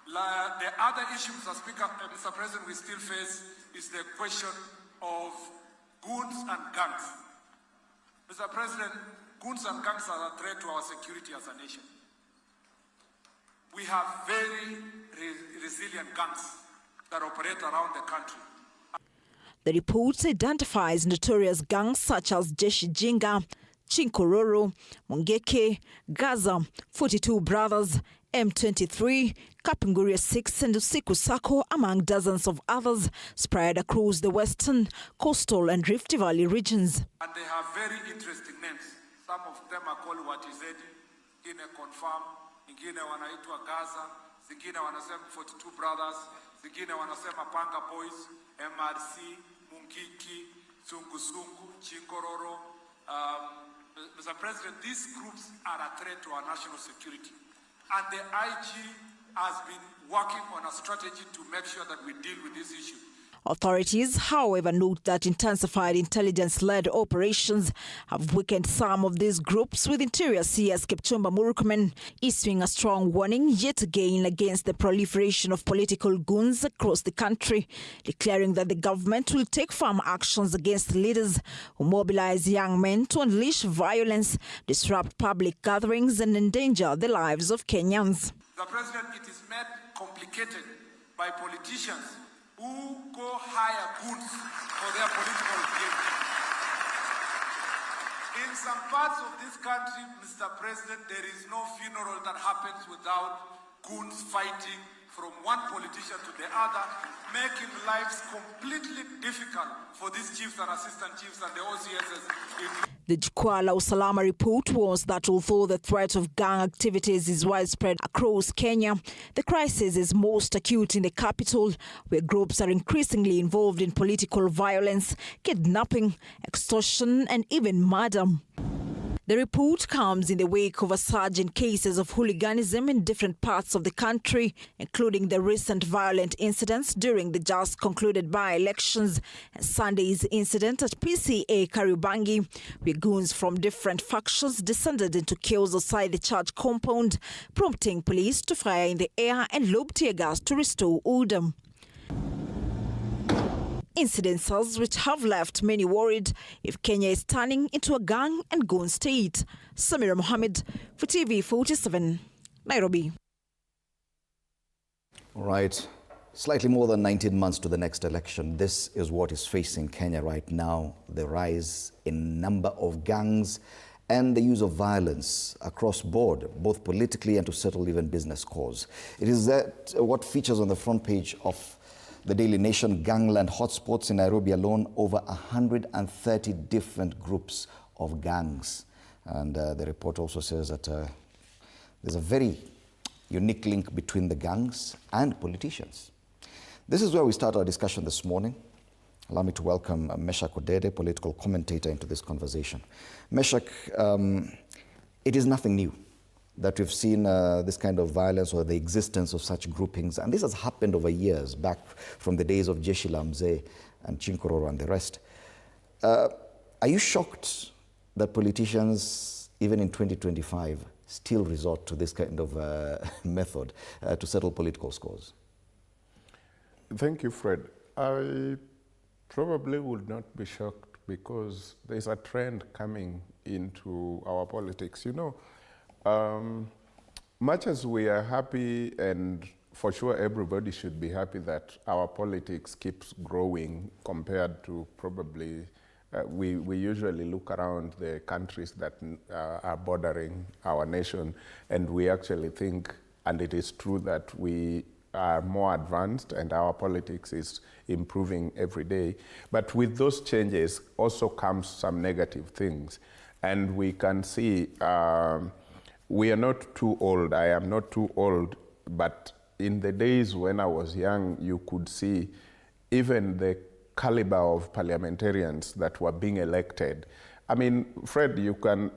Speaker 8: The other issue, Mr. President, we still face is the question of goons and gangs. Mr. President, goons and gangs are a threat to our security as a nation. We have very resilient gangs that operate around the country.
Speaker 7: The report identifies notorious gangs such as Jeshi Jinga, Chinkororo, Mungeke, Gaza, 42 Brothers, M23, Kapenguria 6 and Usiku Sako, among dozens of others spread across the western, coastal and Rift Valley regions.
Speaker 8: And they have very interesting names. Some of them are called Watizedi, Ingine Confirm, Ingine wanaitwa Gaza, Zingine wanasema 42 Brothers, Zingine wanasema Panga Boys, MRC, Mungiki, Sungu, Chinkororo. Mr. President, these groups are a threat to our national security. And the IG has been working on a strategy to make sure that we deal with this issue.
Speaker 7: Authorities, however, note that intensified intelligence-led operations have weakened some of these groups, with Interior CS Kipchumba Murkomen issuing a strong warning yet again against the proliferation of political goons across the country, declaring that the government will take firm actions against leaders who mobilize young men to unleash violence, disrupt public gatherings and endanger the lives of Kenyans.
Speaker 8: The President, it is made complicated by politicians who go hire goons for their political gain. In some parts of this country, Mr. President, there is no funeral that happens without goons fighting from one politician to the other, making lives completely difficult for these chiefs and assistant chiefs and the OCSs.
Speaker 7: The Jukwaa la Usalama report was that although the threat of gang activities is widespread across Kenya, the crisis is most acute in the capital, where groups are increasingly involved in political violence, kidnapping, extortion, and even murder. The report comes in the wake of a surge in cases of hooliganism in different parts of the country, including the recent violent incidents during the just concluded by-elections and Sunday's incident at PCA Kariobangi, where goons from different factions descended into chaos outside the church compound, prompting police to fire in the air and lob tear gas to restore order. Incidences which have left many worried if Kenya is turning into a gang and goon state. Samira Mohammed for TV 47, Nairobi.
Speaker 1: All right. Slightly more than 19 months to the next election. This is what is facing Kenya right now: the rise in number of gangs and the use of violence across board, both politically and to settle even business cause. It is that what features on the front page of the Daily Nation. Gangland hotspots in Nairobi alone, over 130 different groups of gangs. And the report also says that there's a very unique link between the gangs and politicians. This is where we start our discussion this morning. Allow me to welcome Meshach Odede, political commentator, into this conversation. Meshach, it is nothing new that we've seen this kind of violence or the existence of such groupings. And this has happened over years, back from the days of Jeshi la Mzee and Chinkororo and the rest. Are you shocked that politicians, even in 2025, still resort to this kind of method to settle political scores?
Speaker 9: Thank you, Fred. I probably would not be shocked because there's a trend coming into our politics. You know, much as we are happy, and for sure everybody should be happy that our politics keeps growing compared to probably, we usually look around the countries that are bordering our nation, and we actually think, and it is true, that we are more advanced and our politics is improving every day. But with those changes also comes some negative things. And we can see we are not too old. I am not too old, but in the days when I was young, you could see even the caliber of parliamentarians that were being elected. I mean, Fred,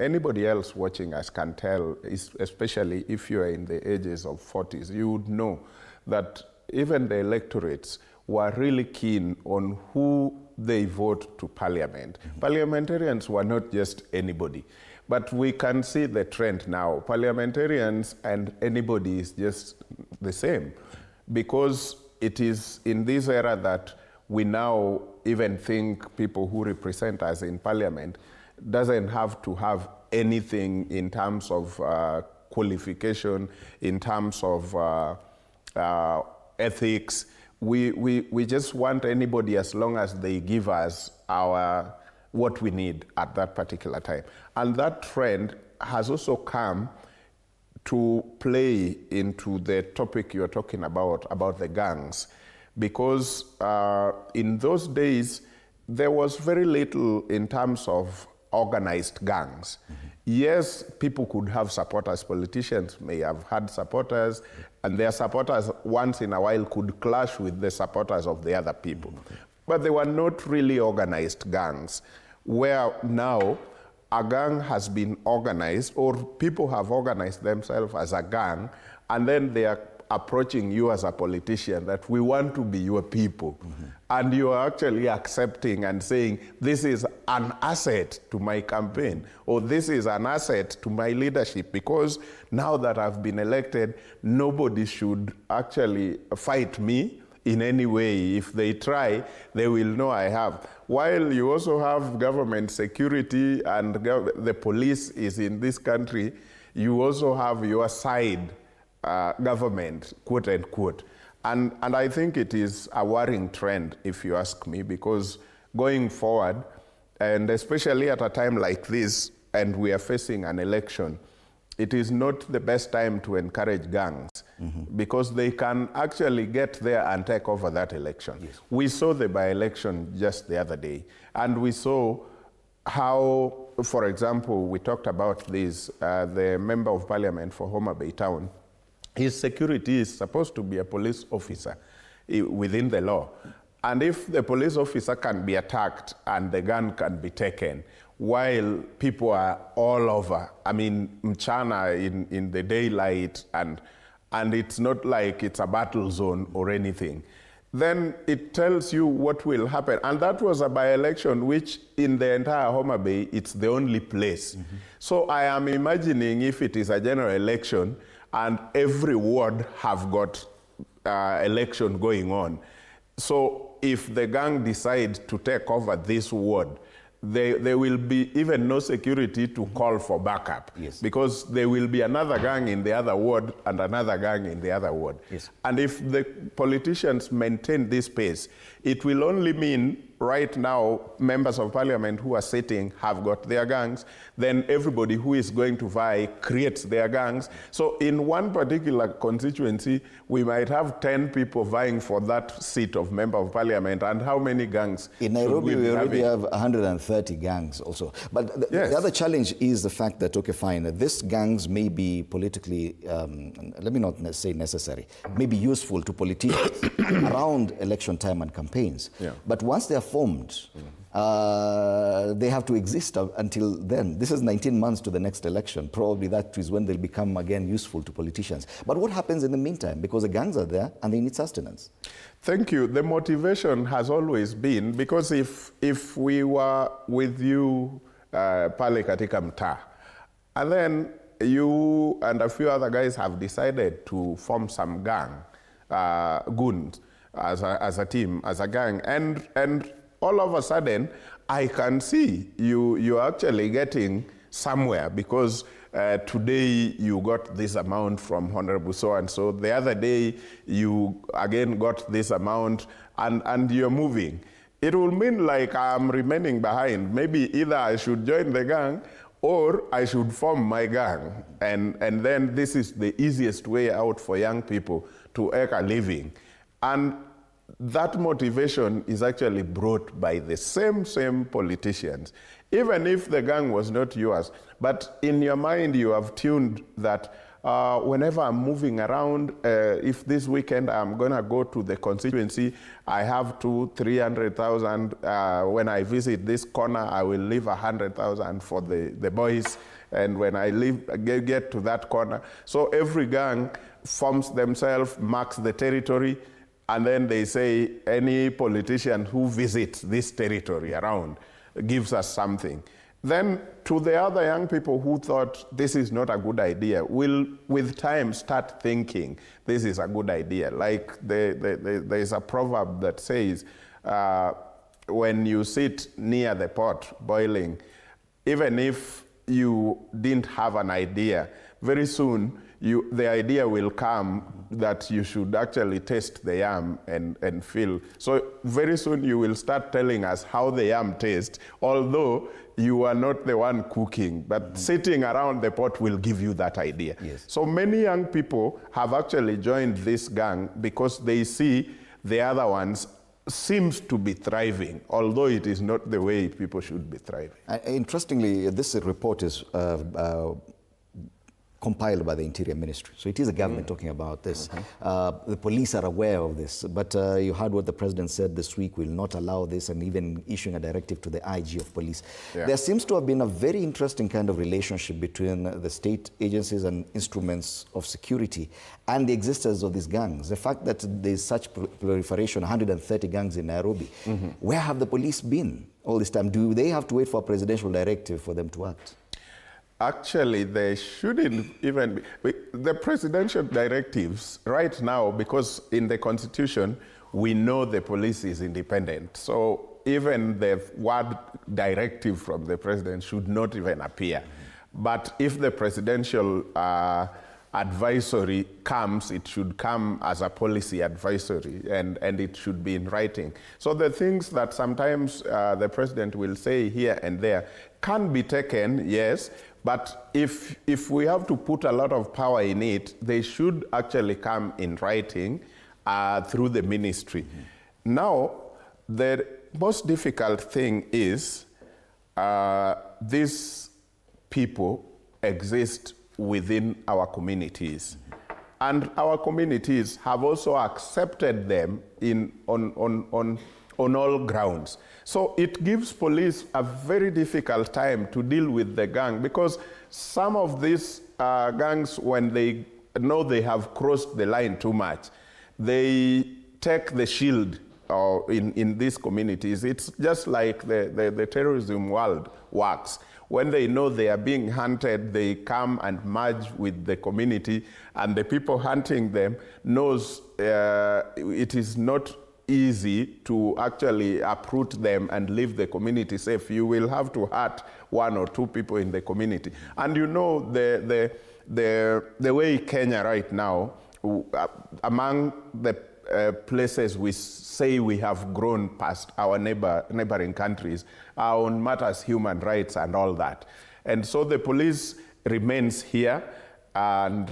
Speaker 9: anybody else watching us can tell, especially if you are in the ages of 40s, you would know that even the electorates were really keen on who they vote to parliament. Mm-hmm. Parliamentarians were not just anybody. But we can see the trend now. Parliamentarians and anybody is just the same, because it is in this era that we now even think people who represent us in parliament doesn't have to have anything in terms of qualification, in terms of ethics. We just want anybody as long as they give us what we need at that particular time. And that trend has also come to play into the topic you're talking about the gangs. Because in those days, there was very little in terms of organized gangs. Mm-hmm. Yes, people could have supporters. Politicians may have had supporters, and their supporters once in a while could clash with the supporters of the other people. Mm-hmm. But they were not really organized gangs, where now a gang has been organized, or people have organized themselves as a gang, and then they are approaching you as a politician that we want to be your people. Mm-hmm. And you are actually accepting and saying, this is an asset to my campaign, or this is an asset to my leadership, because now that I've been elected, nobody should actually fight me in any way. If they try, they will know I have. While you also have government security and the police is in this country, you also have your side government, quote unquote. And I think it is a worrying trend, if you ask me, because going forward, and especially at a time like this, and we are facing an election, it is not the best time to encourage gangs, mm-hmm. because they can actually get there and take over that election. Yes. We saw the by-election just the other day, and we saw how, for example, we talked about this, the Member of Parliament for Homa Bay Town, his security is supposed to be a police officer within the law. And if the police officer can be attacked and the gun can be taken, while people are all over, I mean, mchana in the daylight, and it's not like it's a battle zone or anything, then it tells you what will happen. And that was a by-election which in the entire Homa Bay, it's the only place. Mm-hmm. So I am imagining if it is a general election and every ward have got election going on. So if the gang decides to take over this ward, there will be even no security to call for backup. Yes. Because there will be another gang in the other ward and another gang in the other ward. Yes. And if the politicians maintain this pace, it will only mean right now members of parliament who are sitting have got their gangs, then everybody who is going to vie creates their gangs. So in one particular constituency, we might have 10 people vying for that seat of member of parliament, and how many gangs? In Nairobi, we already have 130 gangs also. But the other challenge is the fact that, okay, fine, these gangs may be politically, let me not say necessary, may be useful to politicians around election time and campaigns. Yeah. But once they are formed,
Speaker 1: They have to exist until then. This is 19 months to the next election. Probably that is when they'll become again useful to politicians. But what happens in the meantime? Because the gangs are there and they need sustenance.
Speaker 9: Thank you. The motivation has always been, because if we were with you pale katika mtaa, and then you and a few other guys have decided to form some gang, Goons, as a team, as a gang, and all of a sudden, I can see you're actually getting somewhere, because today you got this amount from Honorable so-and-so, the other day you again got this amount, and you're moving. It will mean like I'm remaining behind. Maybe either I should join the gang or I should form my gang. And then this is the easiest way out for young people to earn a living. And that motivation is actually brought by the same politicians. Even if the gang was not yours, but in your mind you have tuned that whenever I'm moving around, if this weekend I'm gonna go to the constituency, I have 200,000-300,000. When I visit this corner, I will leave 100,000 for the boys. And when I get to that corner, so every gang forms themselves, marks the territory, and then they say any politician who visits this territory around gives us something. Then to the other young people who thought this is not a good idea, will with time start thinking this is a good idea. Like there's a proverb that says, when you sit near the pot boiling, even if you didn't have an idea, very soon the idea will come that you should actually taste the yam and feel. So very soon you will start telling us how the yam tastes, although you are not the one cooking, but sitting around the pot will give you that idea.
Speaker 1: Yes.
Speaker 9: So many young people have actually joined this gang because they see the other ones seems to be thriving, although it is not the way people should be thriving.
Speaker 1: Interestingly, this report is compiled by the Interior Ministry. So it is a government talking about this. The police are aware of this, but you heard what the president said this week, will not allow this, and even issuing a directive to the IG of police.
Speaker 9: Yeah.
Speaker 1: There seems to have been a very interesting kind of relationship between the state agencies and instruments of security and the existence of these gangs. The fact that there's such proliferation, 130 gangs in Nairobi, where have the police been all this time? Do they have to wait for a presidential directive for them to act?
Speaker 9: Actually, they shouldn't even be. The presidential directives right now, because in the Constitution, we know the police is independent. So even the word directive from the president should not even appear. But if the presidential advisory comes, it should come as a policy advisory, and it should be in writing. So the things that sometimes the president will say here and there can be taken, yes, but if we have to put a lot of power in it, they should actually come in writing through the ministry. Now, the most difficult thing is these people exist within our communities. And our communities have also accepted them on all grounds. So it gives police a very difficult time to deal with the gang, because some of these gangs, when they know they have crossed the line too much, they take the shield in these communities. It's just like the terrorism world works. When they know they are being hunted, they come and merge with the community, and the people hunting them knows it is not easy to actually uproot them and leave the community safe. You will have to hurt one or two people in the community. And you know the way Kenya right now, among the places we say we have grown past our neighboring countries are on matters human rights and all that. And so the police remains here, and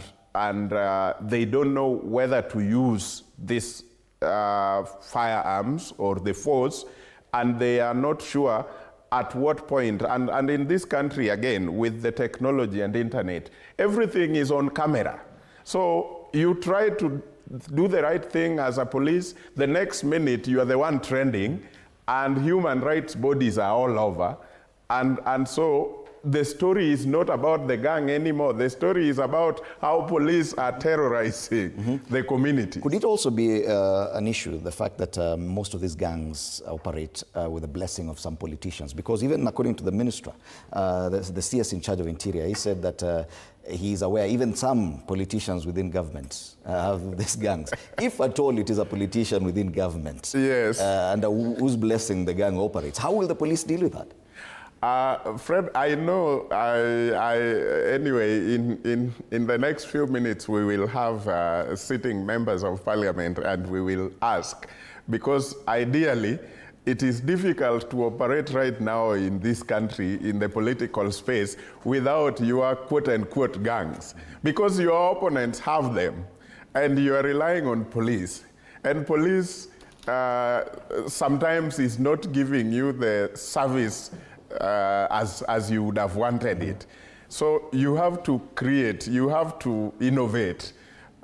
Speaker 9: they don't know whether to use this firearms or the force, and they are not sure at what point. And in this country, again, with the technology and internet, everything is on camera. So you try to do the right thing as a police, the next minute you are the one trending, and human rights bodies are all over. And so the story is not about the gang anymore. The story is about how police are terrorizing the community.
Speaker 1: Could it also be an issue, the fact that most of these gangs operate with the blessing of some politicians? Because even according to the minister, the CS in charge of Interior, he said that he is aware even some politicians within government have these gangs. If at all it is a politician within government,
Speaker 9: yes,
Speaker 1: and whose blessing the gang operates, how will the police deal with that?
Speaker 9: Fred, I know, anyway, in the next few minutes, we will have sitting members of parliament and we will ask, because ideally, it is difficult to operate right now in this country, in the political space, without your quote-unquote gangs, because your opponents have them, and you are relying on police. And police sometimes is not giving you the service as you would have wanted it. So you have to create, you have to innovate.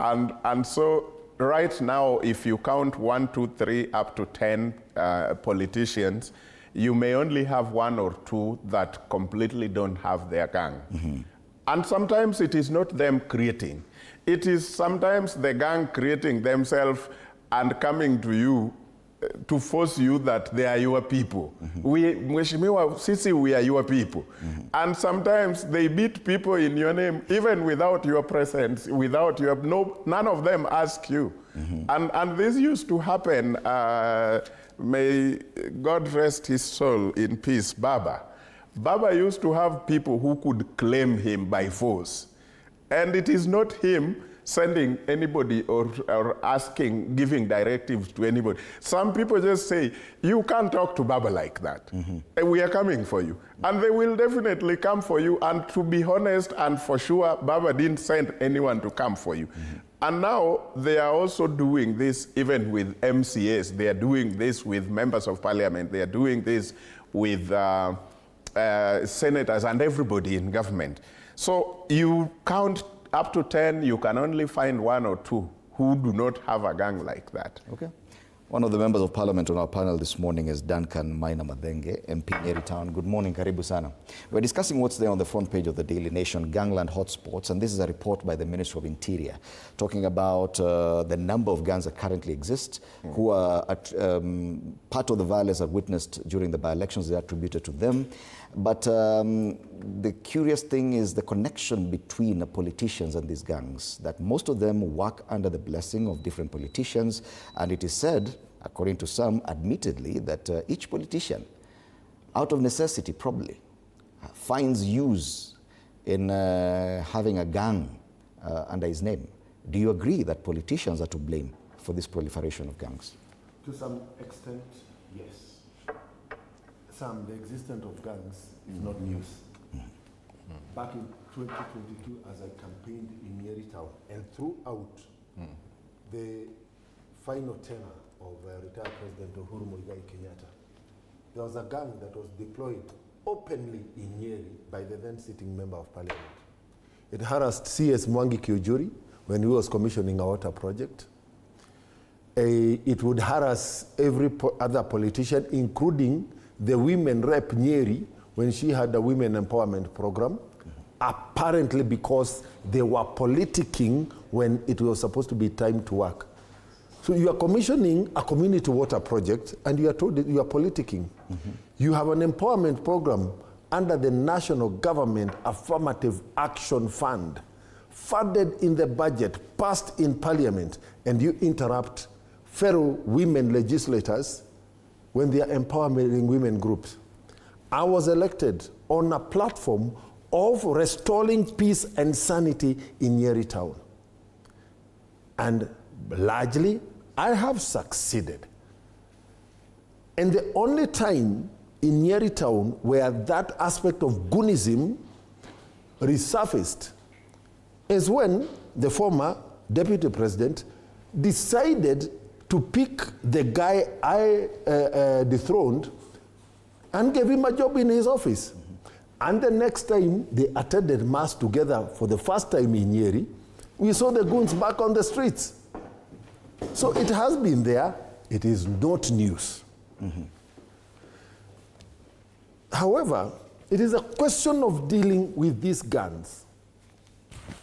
Speaker 9: And so right now, if you count 1, 2, 3, up to 10 politicians, you may only have 1 or 2 that completely don't have their gang. And sometimes it is not them creating. It is sometimes the gang creating themselves and coming to you to force you that they are your people. Mheshimiwa, sisi, we are your people. And sometimes they beat people in your name, even without your presence, without your, none of them ask you. And this used to happen, may God rest his soul in peace, Baba. Baba used to have people who could claim him by force. And it is not him sending anybody or asking, giving directives to anybody. Some people just say, you can't talk to Baba like that. We are coming for you. And they will definitely come for you. And to be honest and for sure, Baba didn't send anyone to come for you. And now they are also doing this even with MCAs. They are doing this with members of parliament. They are doing this with senators and everybody in government. So you count up to 10, you can only find 1 or 2 who do not have a gang like that.
Speaker 1: Okay. One of the members of parliament on our panel this morning is Duncan Maina Madenge, MP Nyeri Town. Good morning, karibu sana. We're discussing what's there on the front page of the Daily Nation, gangland hotspots, and this is a report by the Ministry of Interior talking about the number of gangs that currently exist, who are part of the violence that witnessed during the by-elections they attributed to them. But the curious thing is the connection between the politicians and these gangs, that most of them work under the blessing of different politicians, and it is said, according to some, admittedly, that each politician, out of necessity probably, finds use in having a gang under his name. Do you agree that politicians are to blame for this proliferation of gangs?
Speaker 4: To some extent, yes. The existence of gangs is not news. Back in 2022, as I campaigned in Nyeri Town, and throughout the final tenure of retired President Uhuru Muigai Kenyatta, there was a gang that was deployed openly in Nyeri by the then sitting member of parliament. It harassed CS Mwangi Kiujuri when he was commissioning a water project. It would harass every other politician, including the women rep Nyeri when she had a women empowerment program, apparently because they were politicking when it was supposed to be time to work. So you are commissioning a community water project and you are told that you are politicking. You have an empowerment program under the National Government Affirmative Action Fund, funded in the budget, passed in parliament, and you interrupt fellow women legislators when they are empowering women groups. I was elected on a platform of restoring peace and sanity in Nyeri Town. And largely, I have succeeded. And the only time in Nyeri Town where that aspect of Goonism resurfaced is when the former deputy president decided to pick the guy I dethroned and gave him a job in his office. And the next time they attended mass together for the first time in Nyeri, we saw the goons back on the streets. So it has been there. It is not news. However, it is a question of dealing with these gangs.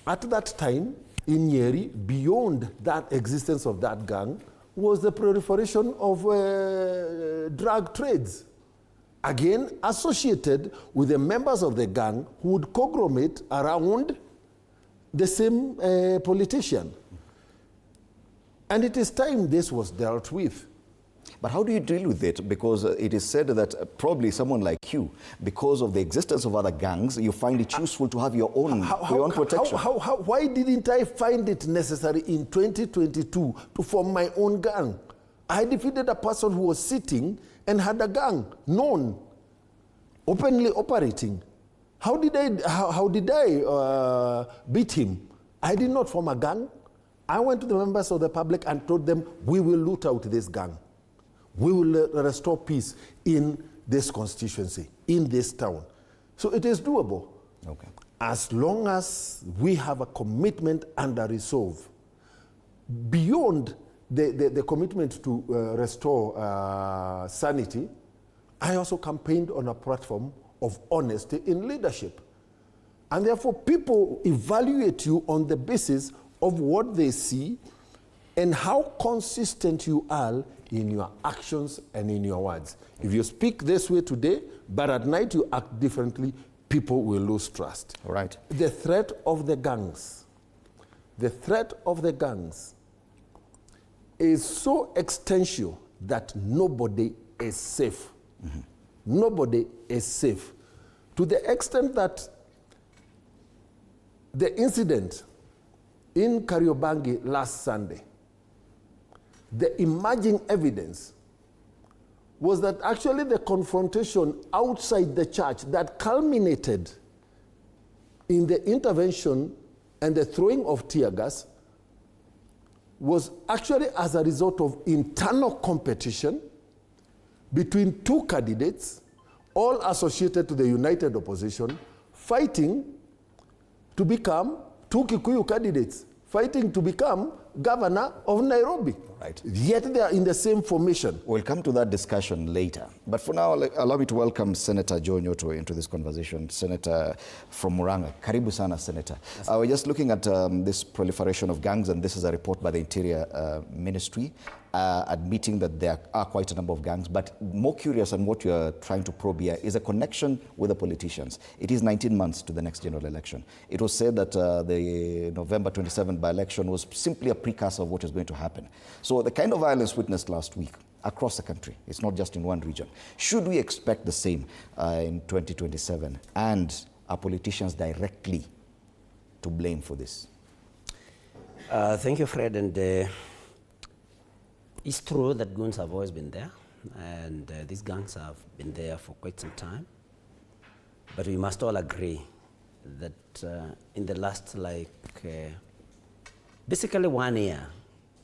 Speaker 4: At that time, in Nyeri, beyond that existence of that gang, was the proliferation of drug trades. Again, associated with the members of the gang who would conglomerate around the same politician. And it is time this was dealt with.
Speaker 1: But how do you deal with it? Because it is said that probably someone like you, because of the existence of other gangs, you find it useful to have your own, protection.
Speaker 4: Why didn't I find it necessary in 2022 to form my own gang? I defeated a person who was sitting and had a gang, known, openly operating. How did I beat him? I did not form a gang. I went to the members of the public and told them, we will loot out this gang. We will restore peace in this constituency, in this town. So it is doable.
Speaker 1: Okay.
Speaker 4: As long as we have a commitment and a resolve. Beyond the commitment to restore sanity, I also campaigned on a platform of honesty in leadership. And therefore, people evaluate you on the basis of what they see and how consistent you are in your actions and in your words. If you speak this way today, but at night you act differently, people will lose trust.
Speaker 1: All right.
Speaker 4: The threat of the gangs is so extensive that nobody is safe. Mm-hmm. Nobody is safe. To the extent that the incident in Kariobangi last Sunday, the emerging evidence was that actually the confrontation outside the church that culminated in the intervention and the throwing of tear gas was actually as a result of internal competition between two candidates, all associated to the united opposition, fighting to become two Kikuyu candidates, fighting to become governor of Nairobi.
Speaker 1: Right.
Speaker 4: Yet they are in the same formation.
Speaker 1: We'll come to that discussion later. But for now, allow me to welcome Senator Joe Nyoto into this conversation. Senator from Murang'a. Karibu sana, Senator. We're just looking at this proliferation of gangs, and this is a report by the Interior Ministry admitting that there are quite a number of gangs. But more curious on what you're trying to probe here is a connection with the politicians. It is 19 months to the next general election. It was said that the November 27 by-election was simply a precursor of what is going to happen. So the kind of violence witnessed last week across the country, it's not just in one region. Should we expect the same in 2027? And are politicians directly to blame for this?
Speaker 10: Thank you, Fred. And it's true that goons have always been there, and these gangs have been there for quite some time. But we must all agree that in the last, basically 1 year,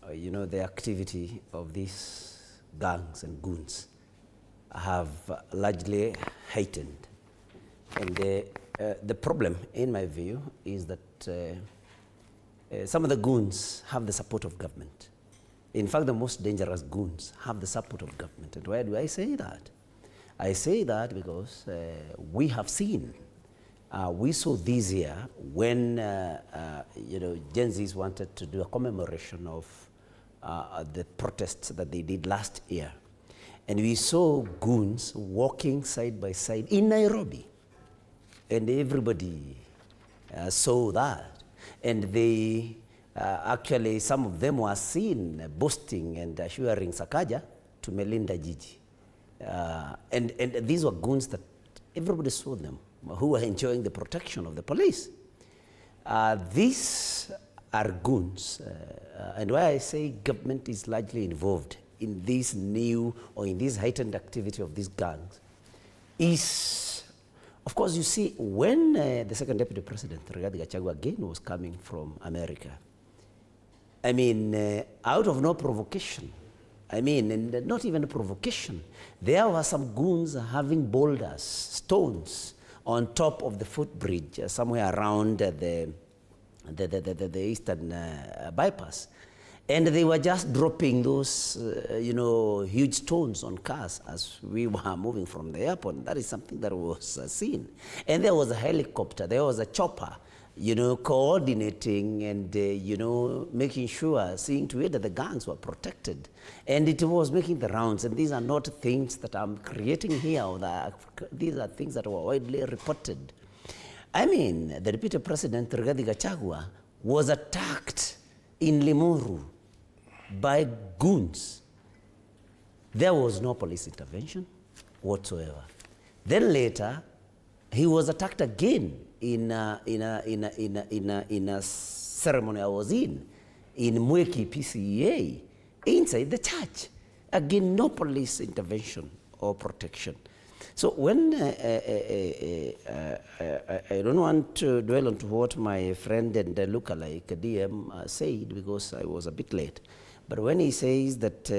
Speaker 10: the activity of these gangs and goons have largely heightened. And the problem, in my view, is that some of the goons have the support of government. In fact, the most dangerous goons have the support of government. And why do I say that? I say that because we have seen, we saw this year when Gen Zs wanted to do a commemoration of the protests that they did last year. And we saw goons walking side by side in Nairobi. And everybody saw that. And they actually, some of them were seen boasting and assuring Sakaja to Melinda Gigi. And these were goons that everybody saw them, who were enjoying the protection of the police. These are goons. And why I say government is largely involved in this new or in this heightened activity of these gangs is, of course, you see, when the second deputy president, Gachagua, again was coming from America, I mean, out of no provocation, and not even a provocation, there were some goons having boulders, stones, on top of the footbridge, somewhere around the eastern bypass. And they were just dropping those, huge stones on cars as we were moving from the airport. That is something that was seen. And there was a helicopter, there was a chopper, coordinating and, making sure, seeing to it that the guns were protected. And it was making the rounds. And these are not things that I'm creating here. These are things that were widely reported. I mean, the Deputy President, Rigathi Gachagua, was attacked in Limuru by goons. There was no police intervention whatsoever. Then later, he was attacked again in a ceremony I was in Mweki PCEA, inside the church. Again, no police intervention or protection. So when I don't want to dwell on what my friend and lookalike DM said, because I was a bit late, but when he says that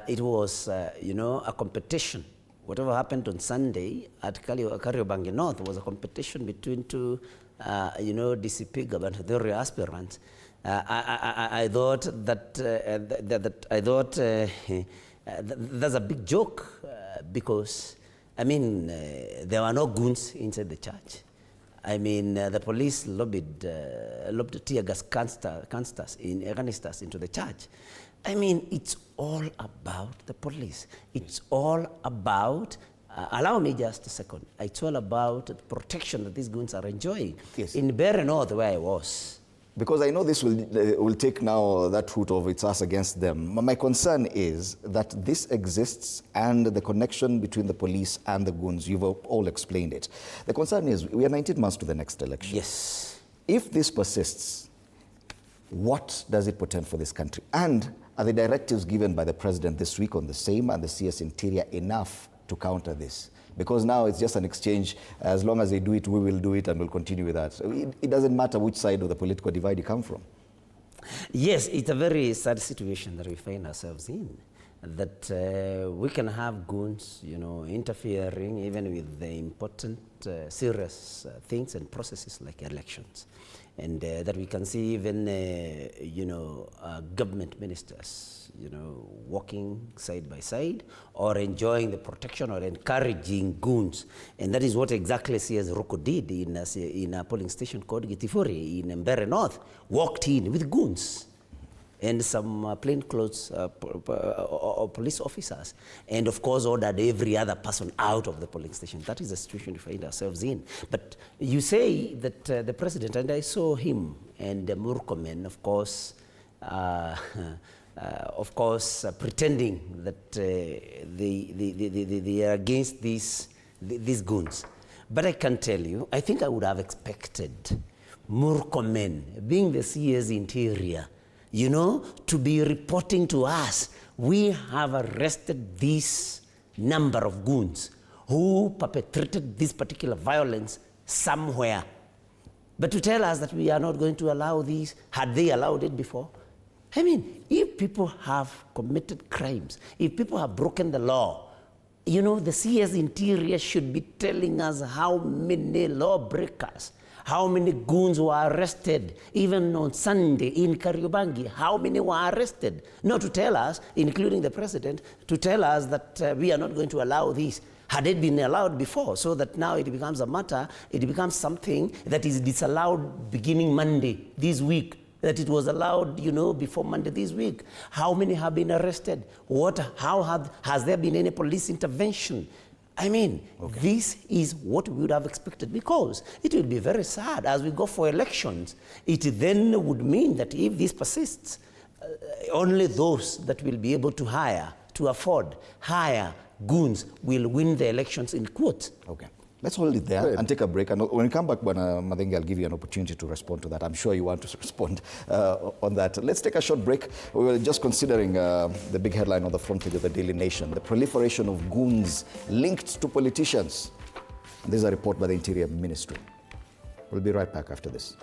Speaker 10: it was a competition, whatever happened on Sunday at Kariobangi North was a competition between two DCP gubernatorial aspirants. I thought that that's a big joke because, I mean, there were no goons inside the church. I mean, the police lobbed tear gas canisters into the church. I mean, it's all about the police. It's all about, allow me just a second, it's all about the protection that these goons are enjoying.
Speaker 1: Yes.
Speaker 10: In Berry North, where I was,
Speaker 1: because I know this will take now that route of it's us against them. My concern is that this exists and the connection between the police and the goons, you've all explained it. The concern is we are 19 months to the next election.
Speaker 10: Yes.
Speaker 1: If this persists, what does it portend for this country? And are the directives given by the president this week on the same and the CS Interior enough to counter this? Because now it's just an exchange. As long as they do it, we will do it and we'll continue with that. So it doesn't matter which side of the political divide you come from.
Speaker 10: Yes, it's a very sad situation that we find ourselves in. That we can have goons, interfering even with the important, serious things and processes like elections. And that we can see even, government ministers, walking side by side or enjoying the protection or encouraging goons. And that is what exactly CS Roko did in a polling station called Gitifori in Mbere North, walked in with goons and some plainclothes police officers, and of course ordered every other person out of the polling station. That is the situation we find ourselves in. But you say that the president, and I saw him and Murkomen, of course, pretending that they are against these goons. But I can tell you, I think I would have expected Murkomen, being the CS Interior, to be reporting to us, we have arrested this number of goons who perpetrated this particular violence somewhere. But to tell us that we are not going to allow these, had they allowed it before? I mean, if people have committed crimes, if people have broken the law, the CS Interior should be telling us how many lawbreakers, how many goons were arrested, even on Sunday in Kariobangi, how many were arrested? Not to tell us, including the president, to tell us that we are not going to allow this. Had it been allowed before, so that now it becomes a matter, it becomes something that is disallowed beginning Monday this week, that it was allowed, before Monday this week. How many have been arrested? Has there been any police intervention? I mean, This is what we would have expected, because it will be very sad as we go for elections. It then would mean that if this persists, only those that will be able to afford, hire goons will win the elections in quotes.
Speaker 1: Okay. Let's hold it there and take a break. And when we come back, Madenge, I'll give you an opportunity to respond to that. I'm sure you want to respond on that. Let's take a short break. We were just considering the big headline on the front page of the Daily Nation, the proliferation of goons linked to politicians. This is a report by the Interior Ministry. We'll be right back after this.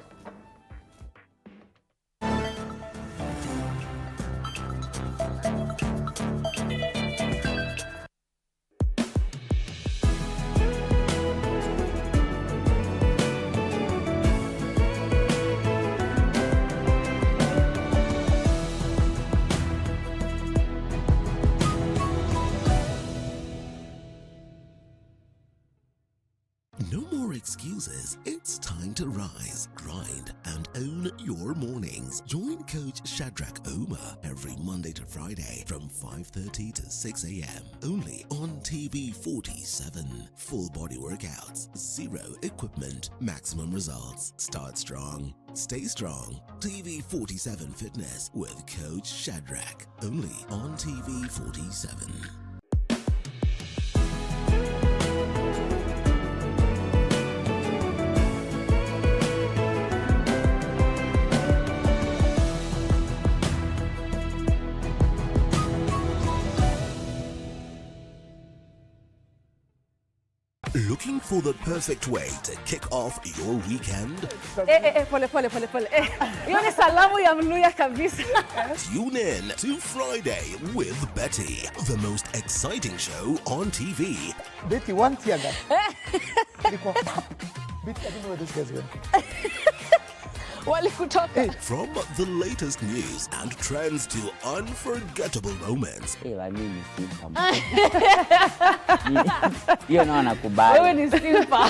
Speaker 2: mornings. Join Coach Shadrach Omer every Monday to Friday from 5:30 to 6 a.m. Only on TV 47. Full body workouts, zero equipment, maximum results. Start strong, stay strong. TV 47 Fitness with Coach Shadrach. Only on TV 47. Looking for the perfect way to kick off your weekend?
Speaker 3: Pole. Hiyo ni salamu ya Mluya kabisa.
Speaker 2: Tune in to Friday with Betty, the most exciting show on TV.
Speaker 6: Betty, one tear gas. Betty, I don't know where this guy's going.
Speaker 3: Walikutoka.
Speaker 2: From the latest news and trends to unforgettable moments.
Speaker 5: Mimi si simpa. Hiyo nao nakubali.
Speaker 3: Wewe ni simpa.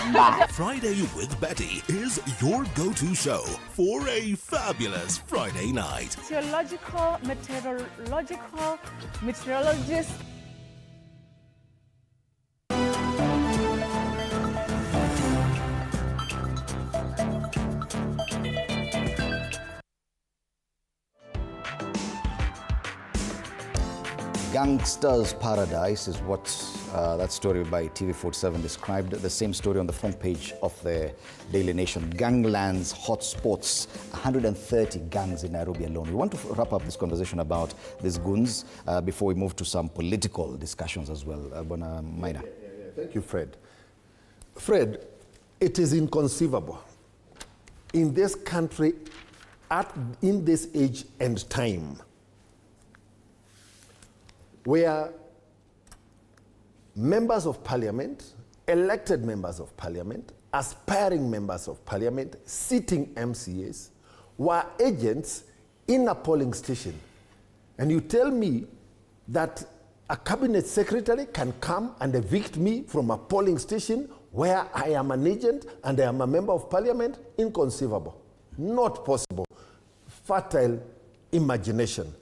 Speaker 2: Friday with Betty is your go-to show for a fabulous Friday night.
Speaker 3: Theological, meteorologist.
Speaker 1: Gangster's Paradise is what that story by TV47 described. The same story on the front page of the Daily Nation. Gangland's hotspots, 130 gangs in Nairobi alone. We want to wrap up this conversation about these goons before we move to some political discussions as well. Bona Maina.
Speaker 4: Thank you, Fred. Fred, it is inconceivable in this country, in this age and time, where members of parliament, elected members of parliament, aspiring members of parliament, sitting MCAs, were agents in a polling station. And you tell me that a cabinet secretary can come and evict me from a polling station where I am an agent and I am a member of parliament? Inconceivable. Not possible. Fertile imagination.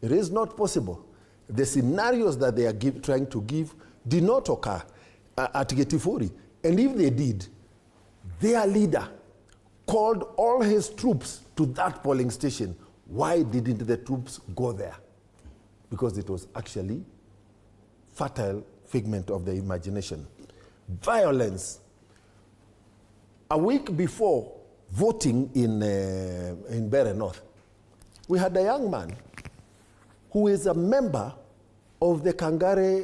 Speaker 4: It is not possible. The scenarios that they are trying to give did not occur at Getifori. And if they did, their leader called all his troops to that polling station. Why didn't the troops go there? Because it was actually fertile figment of the imagination. Violence. A week before voting in Bere North, we had a young man who is a member of the Kangare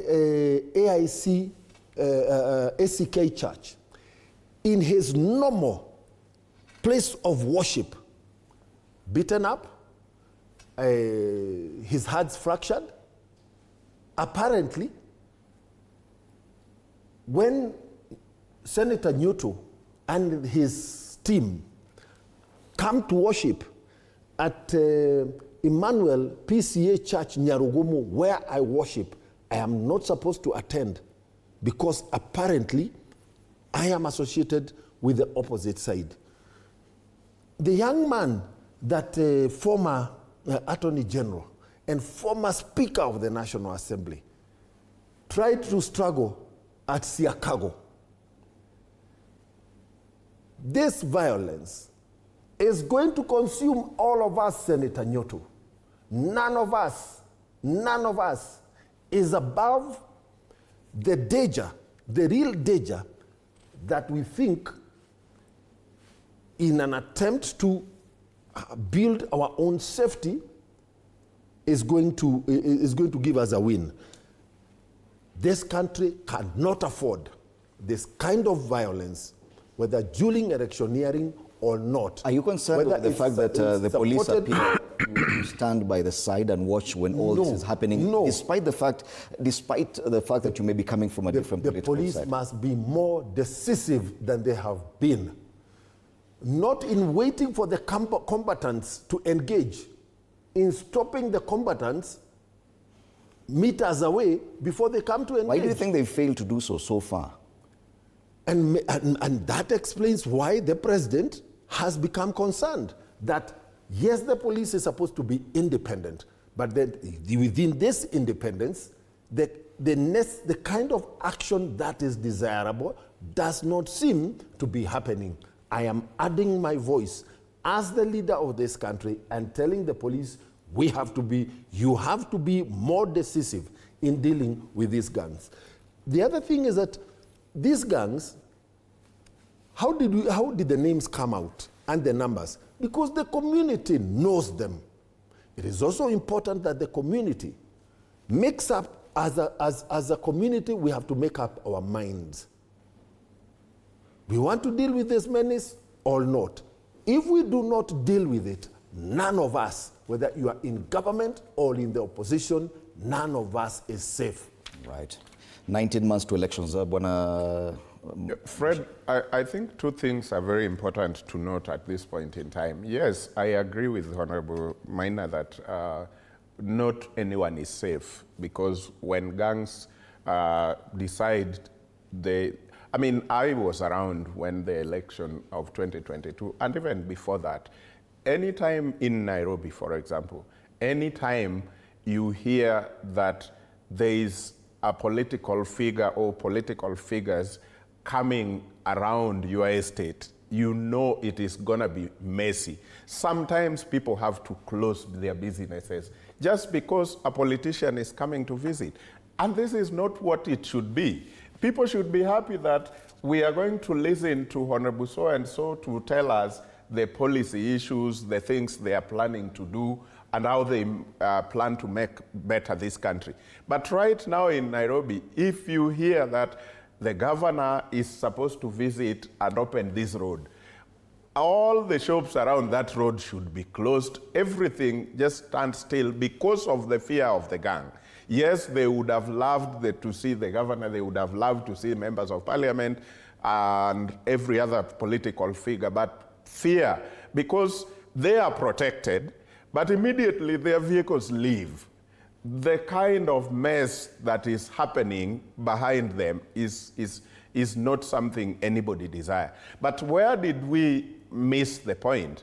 Speaker 4: AIC ACK church. In his normal place of worship, beaten up, his hands fractured. Apparently, when Senator Newto and his team come to worship at Emmanuel PCA Church Nyarugumu, where I worship, I am not supposed to attend because apparently I am associated with the opposite side. The young man that former Attorney General and former Speaker of the National Assembly tried to struggle at Siakago. This violence is going to consume all of us, Senator Nyoto. None of us is above the danger, the real danger that we think in an attempt to build our own safety is going to give us a win. This country cannot afford this kind of violence, whether during electioneering or not.
Speaker 1: Are you concerned with the fact that the police appear to stand by the side and watch when all this is happening, despite the fact that you may be coming from a different political side?
Speaker 4: The police must be more decisive than they have been. Not in waiting for the combatants to engage, in stopping the combatants meters away before they come to engage.
Speaker 1: Why do you think they failed to do so far?
Speaker 4: And that explains why the president has become concerned that Yes, the police is supposed to be independent, but then within this independence, the kind of action that is desirable does not seem to be happening. I am adding my voice as the leader of this country and telling the police, you have to be more decisive in dealing with these gangs. The other thing is that these gangs, how did the names come out and the numbers? Because the community knows them. It is also important that the community makes up, as a community, we have to make up our minds. We want to deal with this menace or not. If we do not deal with it, none of us, whether you are in government or in the opposition, none of us is safe.
Speaker 1: Right. 19 months to elections.
Speaker 9: Fred, I think two things are very important to note at this point in time. Yes, I agree with Honorable Maina that not anyone is safe, because when gangs decide I was around when the election of 2022, and even before that, anytime in Nairobi, for example, anytime you hear that there is a political figure or political figures coming around your estate, you know it is going to be messy. Sometimes people have to close their businesses just because a politician is coming to visit. And this is not what it should be. People should be happy that we are going to listen to Honorable so-and-so to tell us the policy issues, the things they are planning to do, and how they plan to make better this country. But right now in Nairobi, if you hear that the governor is supposed to visit and open this road, all the shops around that road should be closed. Everything just stands still because of the fear of the gang. Yes, they would have loved to see the governor, they would have loved to see members of parliament and every other political figure, but fear, because they are protected, but immediately their vehicles leave. The kind of mess that is happening behind them is not something anybody desires. But where did we miss the point?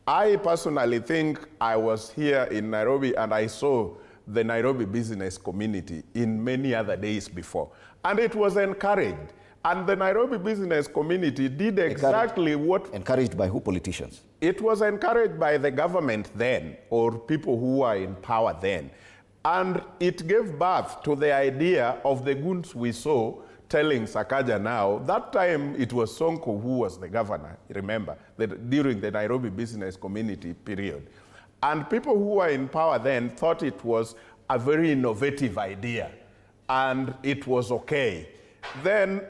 Speaker 9: I personally think I was here in Nairobi and I saw the Nairobi business community in many other days before, and it was encouraged. And the Nairobi business community did exactly what...
Speaker 1: Encouraged by who? Politicians?
Speaker 9: It was encouraged by the government then, or people who were in power then. And it gave birth to the idea of the goons we saw telling Sakaja now. That time it was Sonko who was the governor, remember, during the Nairobi business community period. And people who were in power then thought it was a very innovative idea, and it was okay. Then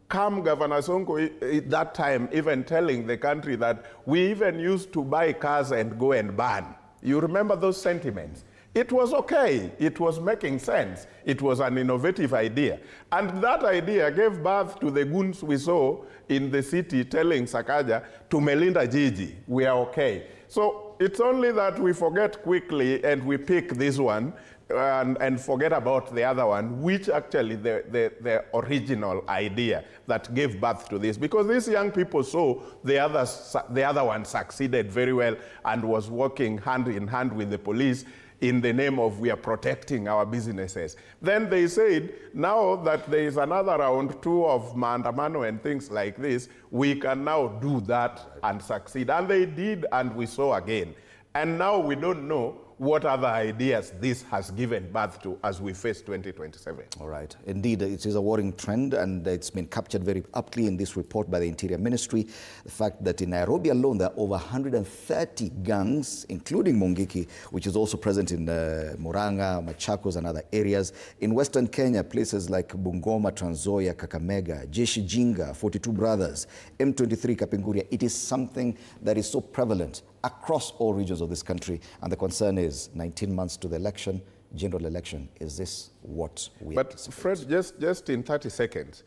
Speaker 9: come Governor Sonko at that time even telling the country that we even used to buy cars and go and burn. You remember those sentiments? It was okay. It was making sense. It was an innovative idea. And that idea gave birth to the goons we saw in the city telling Sakaja, tumelinda jiji, we are okay. So it's only that we forget quickly and we pick this one and forget about the other one, which actually the original idea that gave birth to this. Because these young people saw the other one succeeded very well and was working hand in hand with the police in the name of we are protecting our businesses. Then they said, now that there is another round 2 of maandamano and things like this, we can now do that and succeed. And they did, and we saw again. And now we don't know what other ideas this has given birth to as we face 2027.
Speaker 1: All right. Indeed, it is a worrying trend, and it's been captured very aptly in this report by the Interior Ministry. The fact that in Nairobi alone, there are over 130 gangs, including Mungiki, which is also present in Murang'a, Machakos, and other areas. In Western Kenya, places like Bungoma, Trans Nzoia, Kakamega, Jeshi Jinga, 42 Brothers, M23 Kapenguria. It is something that is so prevalent across all regions of this country, and the concern is 19 months to the election, general election. Is this what we anticipate?
Speaker 9: Fred, just in 30 seconds,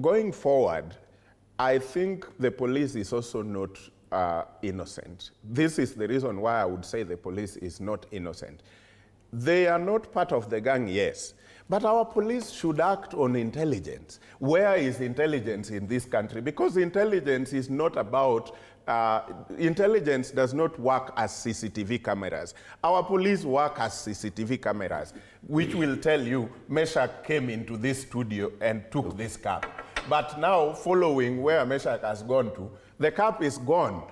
Speaker 9: going forward, I think the police is also not innocent. This is the reason why I would say the police is not innocent. They are not part of the gang, yes, but our police should act on intelligence. Where is intelligence in this country? Because intelligence is not about intelligence does not work as CCTV cameras. Our police work as CCTV cameras, which will tell you Meshach came into this studio and took this cap. But now, following where Meshach has gone to, the cap is gone.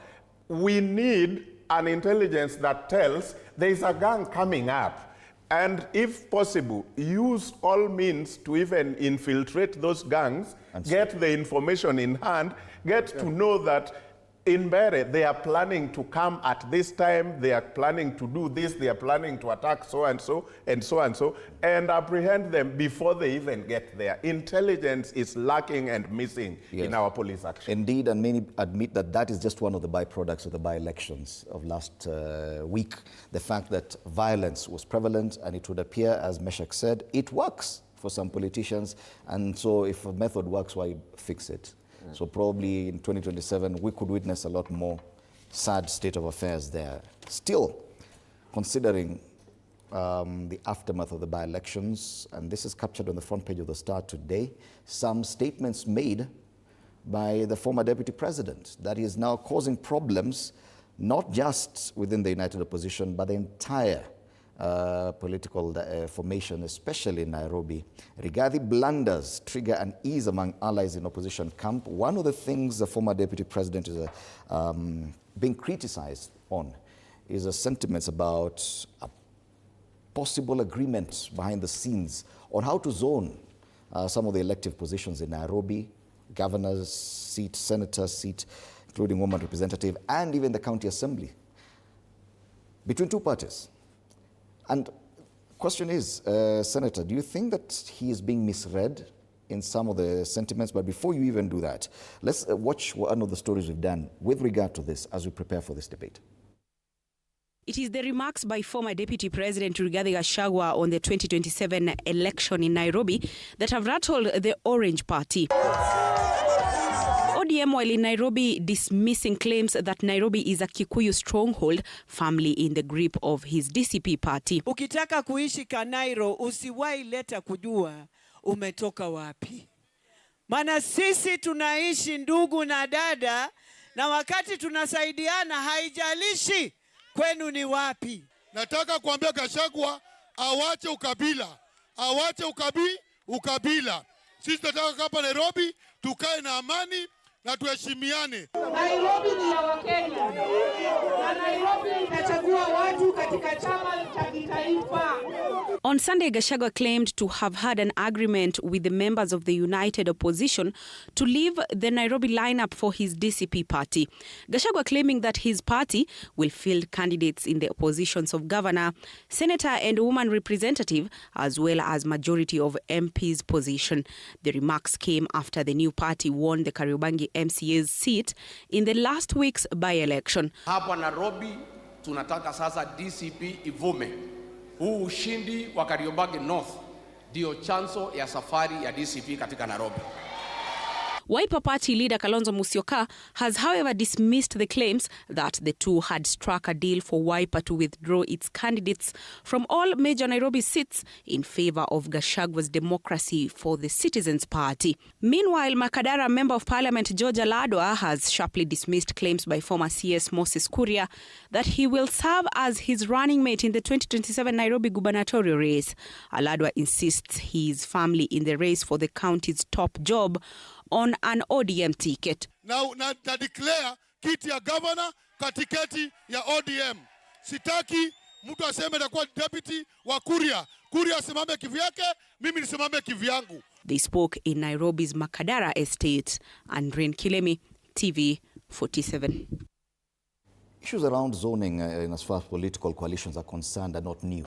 Speaker 9: We need an intelligence that tells there is a gang coming up. And if possible, use all means to even infiltrate those gangs, get the information in hand, get to know that in Bere, they are planning to come at this time, they are planning to do this, they are planning to attack so-and-so, and so-and-so, and apprehend them before they even get there. Intelligence is lacking and missing in our police action.
Speaker 1: Indeed, and many admit that that is just one of the byproducts of the by-elections of last week. The fact that violence was prevalent, and it would appear, as Meshach said, it works for some politicians, and so if a method works, why fix it? So probably in 2027, we could witness a lot more sad state of affairs there. Still, considering the aftermath of the by-elections, and this is captured on the front page of the Star today, some statements made by the former deputy president that is now causing problems, not just within the united opposition, but the entire political formation, especially in Nairobi. Rigathi blunders trigger unease among allies in opposition camp. One of the things the former deputy president is being criticized on is the sentiments about a possible agreement behind the scenes on how to zone some of the elective positions in Nairobi, governor's seat, senator's seat, including woman representative, and even the county assembly, between two parties. And question is, Senator, do you think that he is being misread in some of the sentiments? But before you even do that, let's watch one of the stories we've done with regard to this as we prepare for this debate.
Speaker 11: It is the remarks by former Deputy President Rigathi Gachagua on the 2027 election in Nairobi that have rattled the Orange Party. ODM, while in Nairobi, dismissing claims that Nairobi is a Kikuyu stronghold, firmly in the grip of his DCP party.
Speaker 12: Ukitaka kuishi Kanairo, usiwahi leta kujua umetoka wapi. Maana sisi tunaishi ndugu na dada, na wakati tunasaidiana haijalishi kwenu ni wapi.
Speaker 13: Nataka kuambia Gachagua awache ukabila. Awache ukabila. Sisi tunataka hapa Nairobi tukae na amani na tuheshimiane.
Speaker 12: Nairobi ni ya Wakenya. Na Nairobi itachagua watu katika chama cha kitaifa.
Speaker 11: On Sunday, Gachagua claimed to have had an agreement with the members of the united opposition to leave the Nairobi lineup for his DCP party. Gachagua claiming that his party will field candidates in the positions of governor, senator and woman representative, as well as majority of MPs position. The remarks came after the new party won the Kariobangi MCA's seat in the last week's by-election.
Speaker 14: Hapa Nairobi tunataka sasa DCP ivume. Huu ushindi wa Kariobangi North ndio chanzo ya safari ya DCP katika Nairobi.
Speaker 11: Wiper Party leader Kalonzo Musyoka has, however, dismissed the claims that the two had struck a deal for Wiper to withdraw its candidates from all major Nairobi seats in favor of Gachagua's Democracy for the Citizens Party. Meanwhile, Makadara Member of Parliament George Aladwa has sharply dismissed claims by former CS Moses Kuria that he will serve as his running mate in the 2027 Nairobi gubernatorial race. Aladwa insists he is firmly in the race for the county's top job on an ODM ticket.
Speaker 13: Na declare kiti ya governor katikati ya ODM. Sitaki mtu aseme atakuwa deputy wa Kuria. Kuria asimame kivyake, mimi nisimame kivyangu.
Speaker 11: They spoke in Nairobi's Makadara estate. Andrin Kilemi, TV 47.
Speaker 1: Issues around zoning in as far as political coalitions are concerned are not new.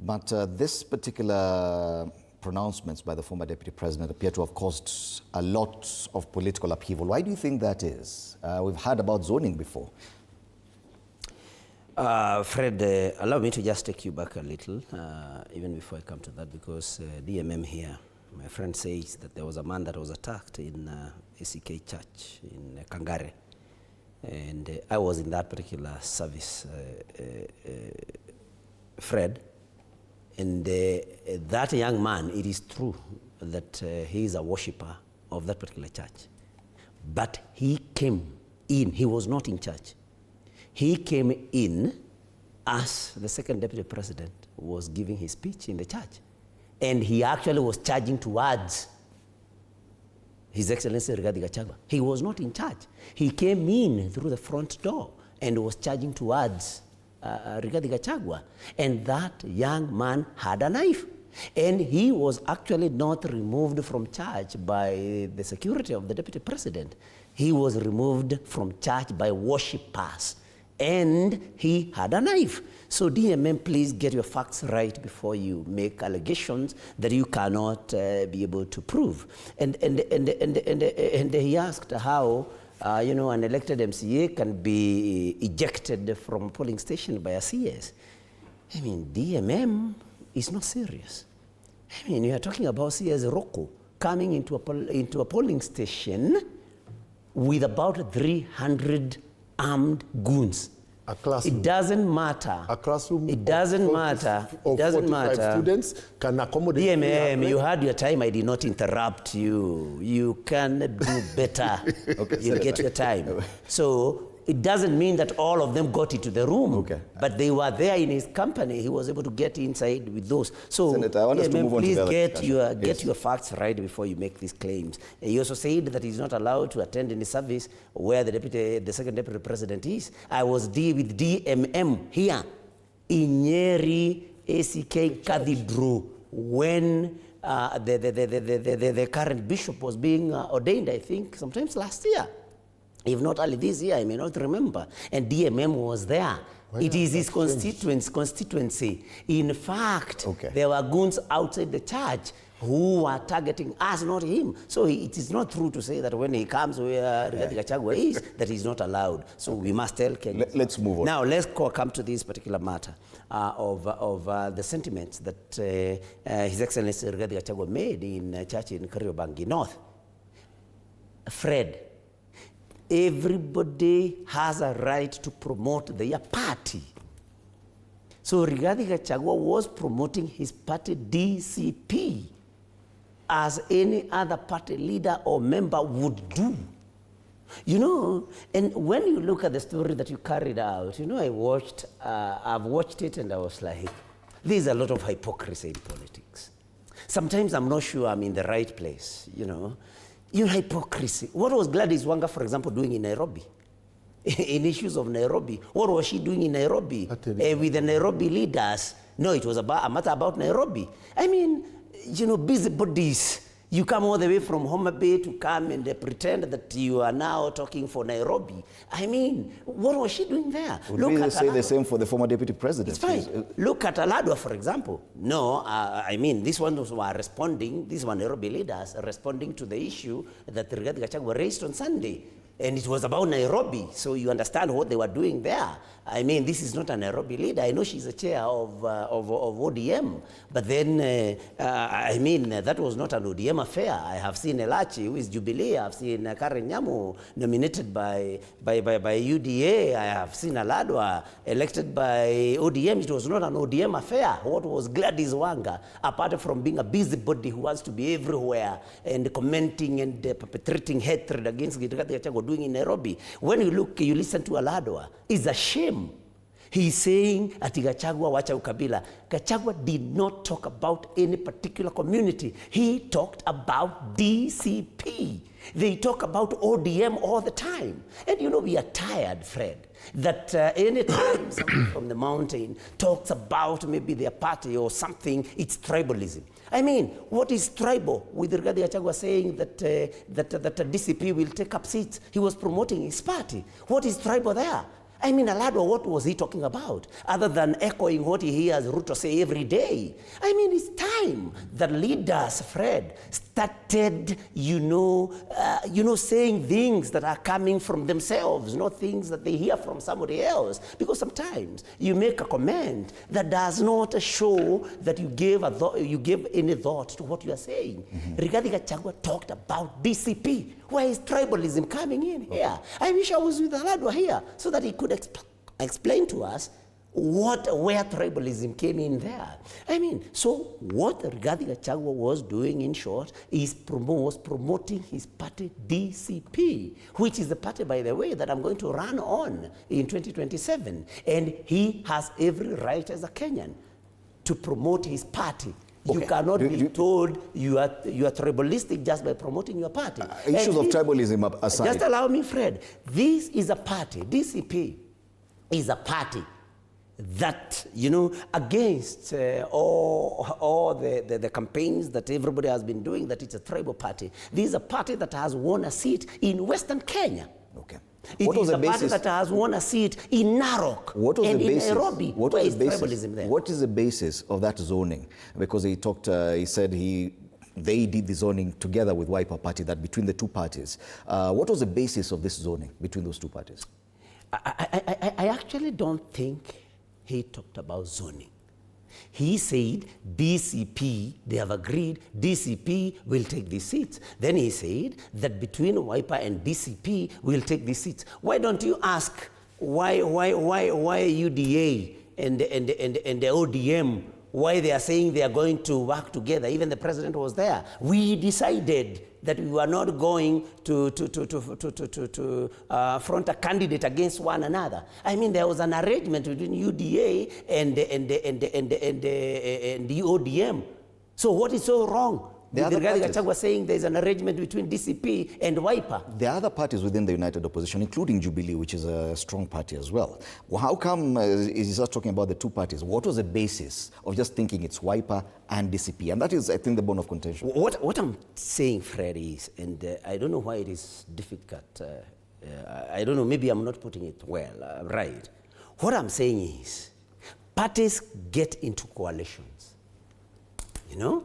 Speaker 1: But this particular pronouncements by the former deputy president appear to have caused a lot of political upheaval. Why do you think that is? We've heard about zoning before.
Speaker 10: Fred, allow me to just take you back a little, even before I come to that, because DMM here, my friend says that there was a man that was attacked in ACK Church in Kangare. And I was in that particular service, Fred. And that young man, it is true that he is a worshipper of that particular church. But he came in. He was not in charge. He came in as the second deputy president was giving his speech in the church. And he actually was charging towards His Excellency Rigathi Gachagua. He was not in charge. He came in through the front door and was charging towards Rigathi Gachagua. And that young man had a knife. And he was actually not removed from church by the security of the deputy president. He was removed from church by worshippers. And he had a knife. So DMM, please get your facts right before you make allegations that you cannot be able to prove. And he asked how an elected MCA can be ejected from a polling station by a CS. I mean, DMM is not serious. I mean, you are talking about CS Rocco coming into a polling station with about 300 armed goons.
Speaker 4: A classroom.
Speaker 10: It doesn't matter.
Speaker 4: A classroom.
Speaker 10: It doesn't matter. It doesn't matter.
Speaker 4: Students can accommodate.
Speaker 10: DMM, you had your time. I did not interrupt you. You can do better.
Speaker 1: Okay,
Speaker 10: you get your time. So it doesn't mean that all of them got into the room.
Speaker 1: Okay.
Speaker 10: But they were there in his company. He was able to get inside with those. So
Speaker 1: Senator, I want us to move on to
Speaker 10: please
Speaker 1: the other
Speaker 10: get your facts right before you make these claims. He also said that he's not allowed to attend any service where the second deputy president is. I was with DMM here in Nyeri ACK Cathedral when the current bishop was being ordained, I think, sometimes last year. If not early this year, I may not remember. And DMM was there. It is his constituency. In fact, there were goons outside the church who were targeting us, not him. So it is not true to say that when he comes where Rigathi Gachagua is, that he's not allowed. So we must tell Kenyans.
Speaker 1: Let's move on.
Speaker 10: Now, let's come to this particular matter of the sentiments that His Excellency Rigathi Gachagua made in a church in Kariobangi North. Fred, everybody has a right to promote their party. So Rigathi Gachagua was promoting his party DCP as any other party leader or member would do. And when you look at the story that you carried out, I've watched it and I was like, there's a lot of hypocrisy in politics. Sometimes I'm not sure I'm in the right place, hypocrisy. What was Gladys Wanga, for example, doing in Nairobi? In issues of Nairobi. What was she doing in Nairobi with the Nairobi leaders? No, it was a matter about Nairobi. I mean, busybodies. You come all the way from Homa Bay to come and pretend that you are now talking for Nairobi. I mean, what was she doing there?
Speaker 1: Would we say the same for the former deputy president?
Speaker 10: It's fine. Look at Aladwa, for example. No, these ones were responding, these were Nairobi leaders responding to the issue that Rigathi Gachagua raised on Sunday. And it was about Nairobi, so you understand what they were doing there. I mean, this is not a Nairobi leader. I know she's a chair of ODM, but then, that was not an ODM affair. I have seen Elachi, who is Jubilee. I have seen Karen Nyamu, nominated by UDA. I have seen Aladwa, elected by ODM. It was not an ODM affair. What was Gladys Wanga, apart from being a busybody who wants to be everywhere and commenting and perpetrating hatred against Rigathi Gachagua doing in Nairobi? When you listen to Aladwa, it's a shame. He's saying at Gachagua wacha ukabila. Gachagua did not talk about any particular community. He talked about DCP. They talk about ODM all the time. And we are tired, Fred, that any time someone from the mountain talks about maybe their party or something, it's tribalism. I mean, what is tribal with Rigathi Gachagua saying that DCP will take up seats? He was promoting his party. What is tribal there? I mean, Aladwa, what was he talking about? Other than echoing what he hears Ruto say every day. I mean, it's time that leaders, Fred, started, saying things that are coming from themselves, not things that they hear from somebody else. Because sometimes you make a comment that does not show that you gave any thought to what you are saying. Rigathi Gachagua talked about DCP. Where is tribalism coming in here? I wish I was with Aladwa here so that he could explain to us where tribalism came in there. I mean, so what Rigathi Gachagua was doing, in short, is was promoting his party DCP, which is the party, by the way, that I'm going to run on in 2027. And he has every right as a Kenyan to promote his party. Okay. You cannot be told you are tribalistic just by promoting your party.
Speaker 1: Issues of tribalism aside.
Speaker 10: Just allow me, Fred. This is a party, DCP is a party that, you know, against all the campaigns that everybody has been doing, that it's a tribal party. This is a party that has won a seat in Western Kenya.
Speaker 1: Okay.
Speaker 10: It is a party that has won a seat in Narok and in Nairobi. Where is tribalism there?
Speaker 1: What is the basis of that zoning? Because he talked, he said they did the zoning together with Wiper Party, that between the two parties. What was the basis of this zoning between those two parties?
Speaker 10: I actually don't think he talked about zoning. He said DCP, they have agreed, DCP will take these seats. Then he said that between Wiper and DCP will take these seats. Why don't you ask why UDA and the ODM, why they are saying they are going to work together? Even the president was there. We decided that we were not going to front a candidate against one another. I mean, there was an arrangement between UDA and the ODM. So what is so wrong? Gachagua saying there's an arrangement between DCP and Wiper.
Speaker 1: There are other parties within the United Opposition, including Jubilee, which is a strong party as well. Well, how come is he just talking about the two parties? What was the basis of just thinking it's Wiper and DCP? And that is, I think, the bone of contention.
Speaker 10: What I'm saying, Fred, is, and I don't know why it is difficult. I don't know, maybe I'm not putting it well, right. What I'm saying is, parties get into coalitions, you know?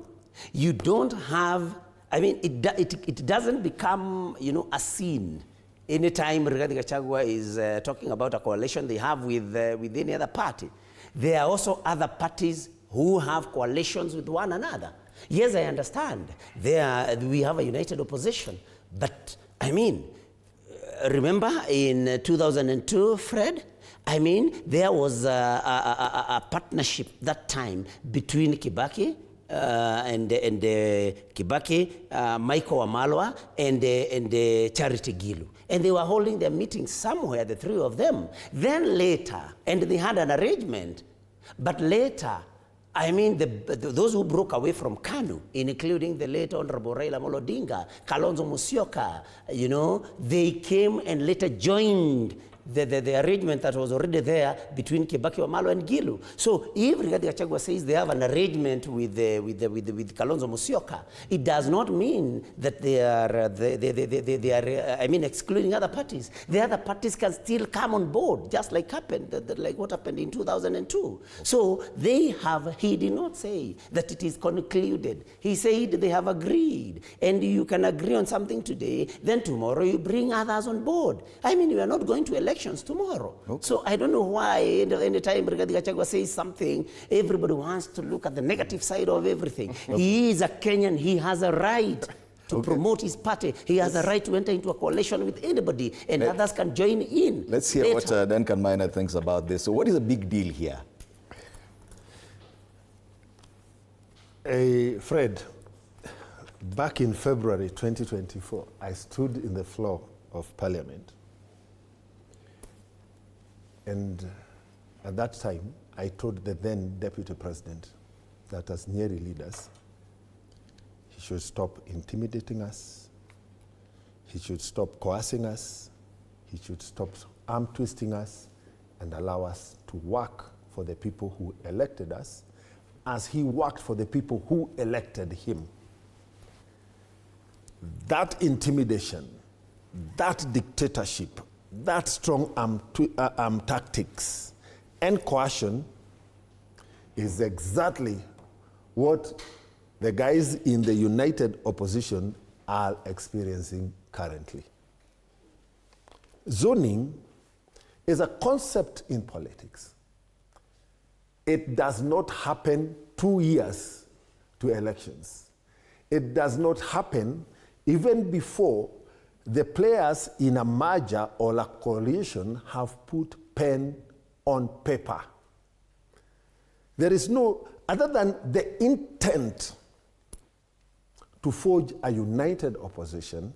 Speaker 10: You don't have, I mean, it doesn't become, you know, a scene anytime Rigathi Gachagua is talking about a coalition they have with any other party. There are also other parties who have coalitions with one another. Yes, I understand. We have a united opposition. But, I mean, remember in 2002, Fred? I mean, there was a partnership that time between Kibaki, and Kibaki, Michael Wamalwa, and Charity Gilu. And they were holding their meetings somewhere, the three of them. Then later, and they had an arrangement, but later, I mean, those who broke away from KANU, including the late Honorable Raila Amolo Odinga, Kalonzo Musyoka, you know, they came and later joined the arrangement that was already there between Kibaki, Wamalwa, and Gilu. So if Rigathi Gachagua says they have an arrangement with Kalonzo Musyoka, it does not mean that they are I mean, excluding other parties. The other parties can still come on board, just like what happened in 2002. So he did not say that it is concluded. He said they have agreed, and you can agree on something today, then tomorrow you bring others on board. I mean, we are not going to elections tomorrow. Okay. So I don't know why any time Rigathi Gachagua says something, everybody wants to look at the negative side of everything. Okay. He is a Kenyan. He has a right to promote his party. He has a right to enter into a coalition with anybody, and others can join in.
Speaker 1: Let's hear what Duncan Minor thinks about this. So what is the big deal here?
Speaker 4: Fred, back in February 2024, I stood in the floor of Parliament. And at that time, I told the then Deputy President that as Nyeri leaders, he should stop intimidating us, he should stop coercing us, he should stop arm twisting us, and allow us to work for the people who elected us as he worked for the people who elected him. That intimidation, that dictatorship, that strong arm tactics and coercion is exactly what the guys in the united opposition are experiencing currently. Zoning is a concept in politics. It does not happen 2 years to elections. It does not happen even before the players in a merger or a coalition have put pen on paper. There is no, other than the intent to forge a united opposition,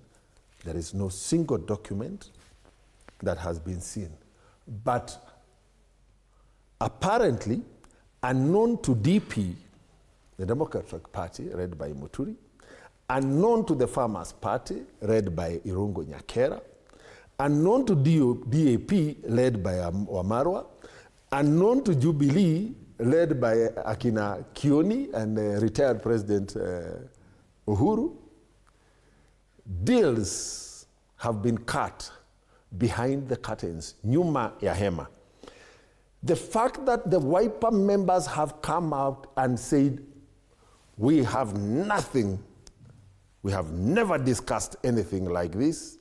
Speaker 4: there is no single document that has been seen. But apparently, unknown to DP, the Democratic Party, led by Muturi, unknown to the Farmers Party, led by Irungu Nyakera, unknown to DAP, led by Wamarwa, unknown to Jubilee, led by Akina Kioni and retired President Uhuru, deals have been cut behind the curtains, nyuma ya hema. The fact that the Wiper members have come out and said, we have nothing, we have never discussed anything like this.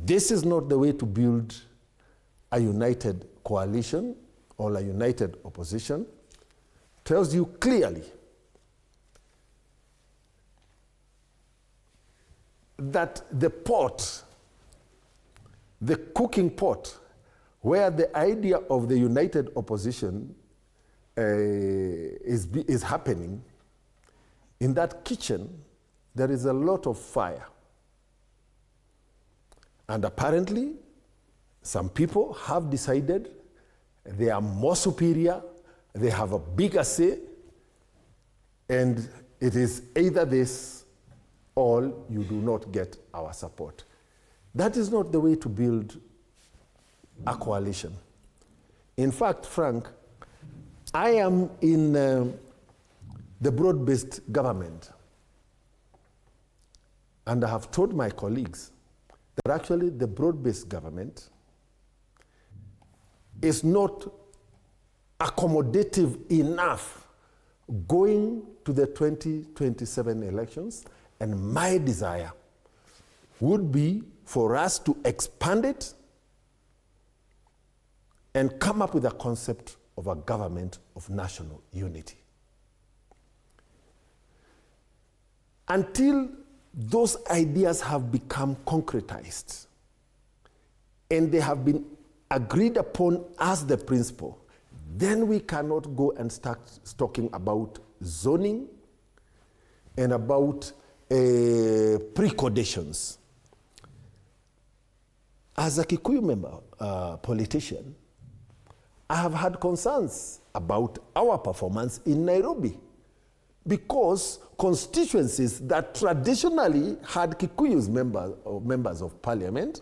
Speaker 4: This is not the way to build a united coalition or a united opposition. Tells you clearly that the pot, the cooking pot, where the idea of the united opposition is happening, in that kitchen, there is a lot of fire. And apparently, some people have decided they are more superior, they have a bigger say, and it is either this or you do not get our support. That is not the way to build a coalition. In fact, Frank, I am in the broad-based government, and I have told my colleagues that actually the broad-based government is not accommodative enough going to the 2027 elections, and my desire would be for us to expand it and come up with a concept of a government of national unity. Until those ideas have become concretized and they have been agreed upon as the principle, then we cannot go and start talking about zoning and about preconditions. As a Kikuyu member, politician, I have had concerns about our performance in Nairobi, because constituencies that traditionally had Kikuyu's members of parliament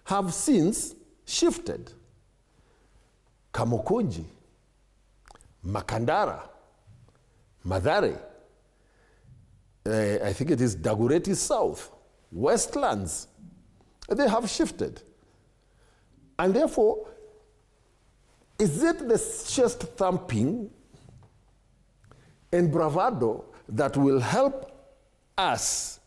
Speaker 4: have since shifted. Kamukunji, Makandara, Mathare, I think it is Dagoretti South, Westlands, they have shifted. And therefore, is it the chest thumping and bravado that will help us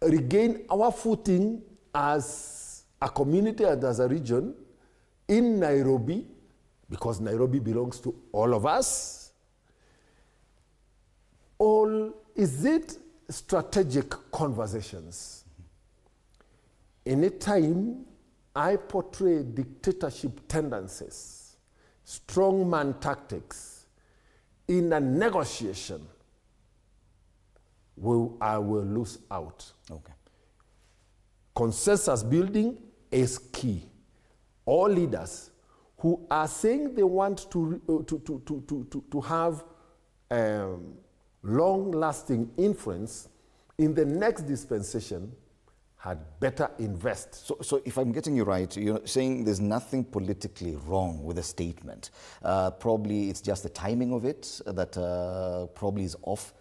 Speaker 4: regain our footing as a community and as a region in Nairobi, because Nairobi belongs to all of us? Or is it strategic conversations? Anytime I portray dictatorship tendencies, strongman tactics in a negotiation, I will lose out.
Speaker 1: Okay.
Speaker 4: Consensus building is key. All leaders who are saying they want to have long-lasting influence in the next dispensation had better invest.
Speaker 1: So if I'm getting you right, you're saying there's nothing politically wrong with the statement. Probably it's just the timing of it that probably is off.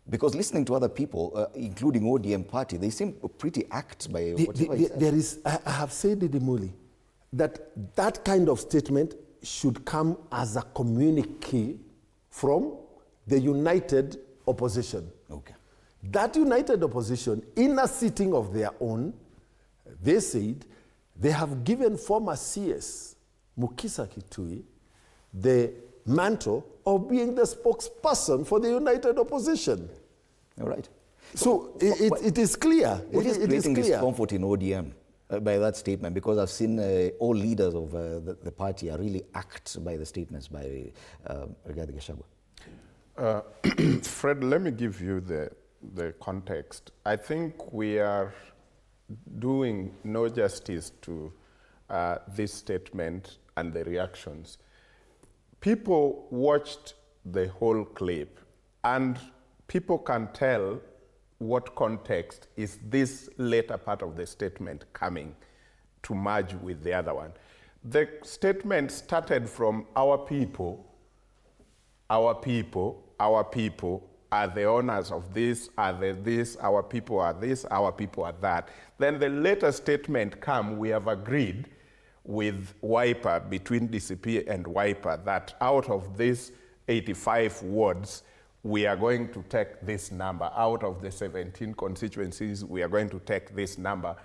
Speaker 1: Because listening to other people, including ODM party, they seem pretty act by whatever he said.
Speaker 4: There is, I have said it, Imuli, that kind of statement should come as a communique from the united opposition.
Speaker 1: Okay.
Speaker 4: That united opposition, in a sitting of their own, they said they have given former CS Mukisa Kitui the mantle of being the spokesperson for the united opposition.
Speaker 1: All right.
Speaker 4: So it is clear.
Speaker 1: What is creating discomfort in ODM? by that statement? Because I've seen all leaders of the party are really act by the statements by Rigathi Gachagua.
Speaker 9: Fred, let me give you the context. I think we are doing no justice to this statement and the reactions. People watched the whole clip, and people can tell what context is this later part of the statement coming to merge with the other one. The statement started from our people are the owners of this, our people are this, our people are that. Then the later statement come, we have agreed with Wiper, between DCP and Wiper, that out of these 85 wards, we are going to take this number. Out of the 17 constituencies, we are going to take this number.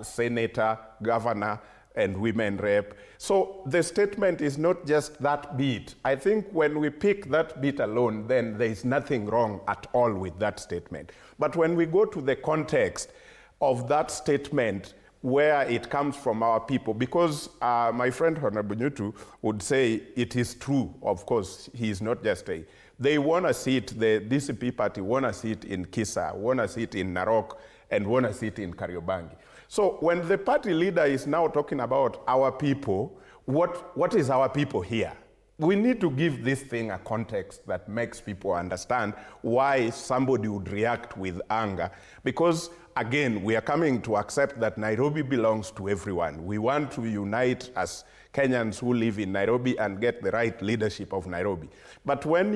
Speaker 9: Senator, governor, and women rep. So the statement is not just that bit. I think when we pick that bit alone, then there is nothing wrong at all with that statement. But when we go to the context of that statement, where it comes from our people, because my friend Honorable Nyutu would say it is true. Of course, he is not just a... They want to see it, the DCP party want to see it in Kisa, want to see it in Narok, and want to see it in Kariobangi. So when the party leader is now talking about our people, what is our people here? We need to give this thing a context that makes people understand why somebody would react with anger. Because again, we are coming to accept that Nairobi belongs to everyone. We want to unite as Kenyans who live in Nairobi and get the right leadership of Nairobi. But when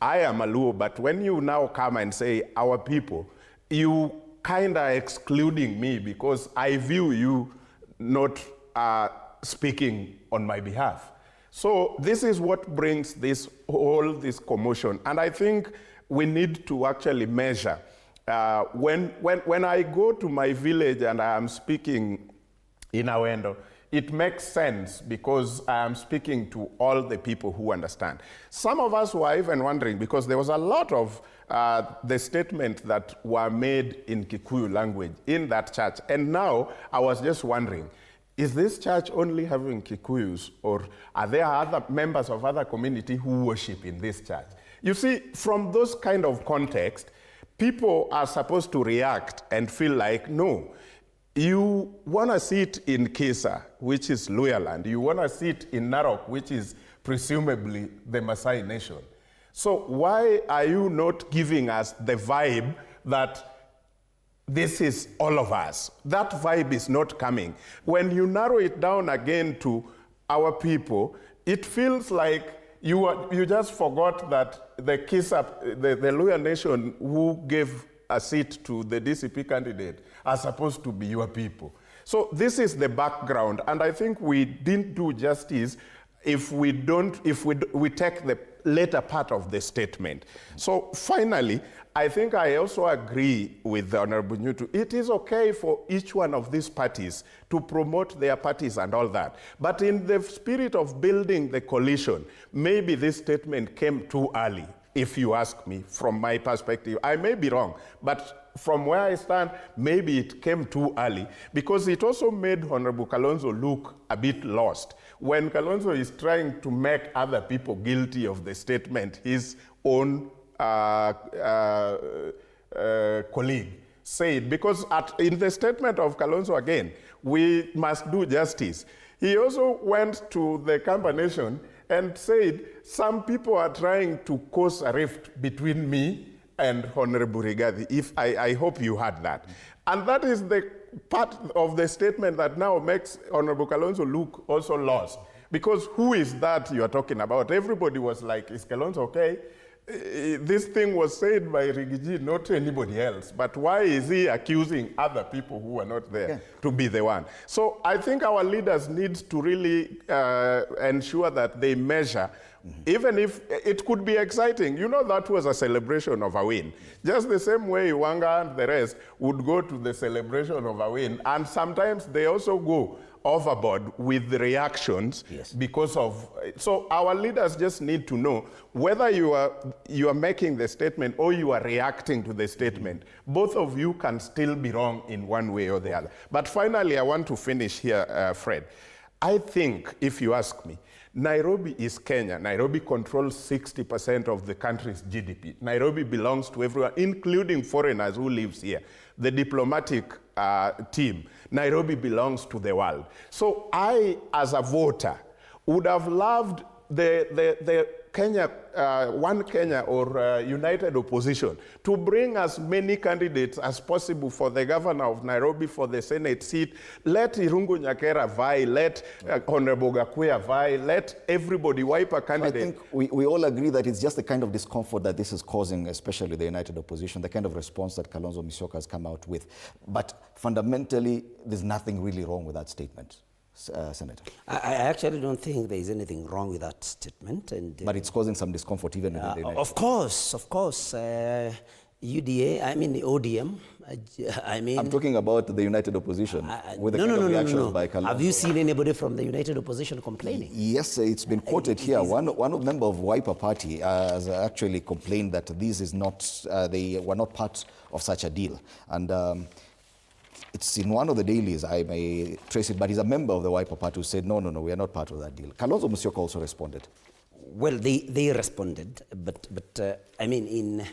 Speaker 9: I am a Luo, but when you now come and say our people, you kind of excluding me because I view you not speaking on my behalf. So this is what brings this commotion. And I think we need to actually measure. When I go to my village and I am speaking in Awendo, it makes sense because I am speaking to all the people who understand. Some of us were even wondering, because there was a lot of the statements that were made in Kikuyu language in that church. And now I was just wondering, is this church only having Kikuyus, or are there other members of other community who worship in this church? You see, from those kind of context, people are supposed to react and feel like, no, you want to see it in Kisa, which is Luhya land. You want to see it in Narok, which is presumably the Maasai nation. So why are you not giving us the vibe that this is all of us? That vibe is not coming. When you narrow it down again to our people, it feels like you just forgot that the Kisa, the Luhya nation who gave a seat to the DCP candidate are supposed to be your people. So this is the background, and I think we didn't do justice if we take the later part of the statement. So finally, I think I also agree with the Honorable Nyutu. It is okay for each one of these parties to promote their parties and all that. But in the spirit of building the coalition, maybe this statement came too early, if you ask me, from my perspective. I may be wrong, but from where I stand, maybe it came too early, because it also made Honorable Kalonzo look a bit lost. When Kalonzo is trying to make other people guilty of the statement, his own colleague said, because in the statement of Kalonzo again, we must do justice. He also went to the Kamba Nation and said, some people are trying to cause a rift between me and Honorable Rigathi. I hope you heard that. And that is the part of the statement that now makes Honorable Kalonzo look also lost. Because who is that you are talking about? Everybody was like, is Kalonzo okay? This thing was said by Rigiji, not anybody else. But why is he accusing other people who are not there to be the one? So I think our leaders need to really ensure that they measure, even if it could be exciting. You know, that was a celebration of a win. Just the same way Wanga and the rest would go to the celebration of a win. And sometimes they also go overboard with the reactions because of, so our leaders just need to know whether you are making the statement or you are reacting to the statement. Both of you can still be wrong in one way or the other. But finally, I want to finish here, Fred. I think, if you ask me, Nairobi is Kenya. Nairobi controls 60% of the country's GDP. Nairobi belongs to everyone, including foreigners who lives here. The diplomatic team, Nairobi belongs to the world. So I, as a voter, would have loved the Kenya, One Kenya or United Opposition to bring as many candidates as possible for the governor of Nairobi, for the Senate seat. Let Irungu Nyakera vie, let Honorable Gachagua vie, let everybody wipe a candidate.
Speaker 1: I think we all agree that it's just the kind of discomfort that this is causing, especially the United Opposition, the kind of response that Kalonzo Musyoka has come out with. But fundamentally, there's nothing really wrong with that statement. Senator.
Speaker 10: I actually don't think there is anything wrong with that statement.
Speaker 1: But it's causing some discomfort even within the United.
Speaker 10: Of course. UDA, I mean the ODM.
Speaker 1: I'm talking about the United Opposition. With the kind of reactions by Kalonzo.
Speaker 10: Have you seen anybody from the United Opposition complaining?
Speaker 1: Yes, it's been quoted here. One member of Wiper Party has actually complained that this is not, they were not part of such a deal. And it's in one of the dailies, I may trace it, but he's a member of the Wiper Party who said, no, we are not part of that deal. Kalonzo Musyoka also responded.
Speaker 10: Well, they responded, but I mean, in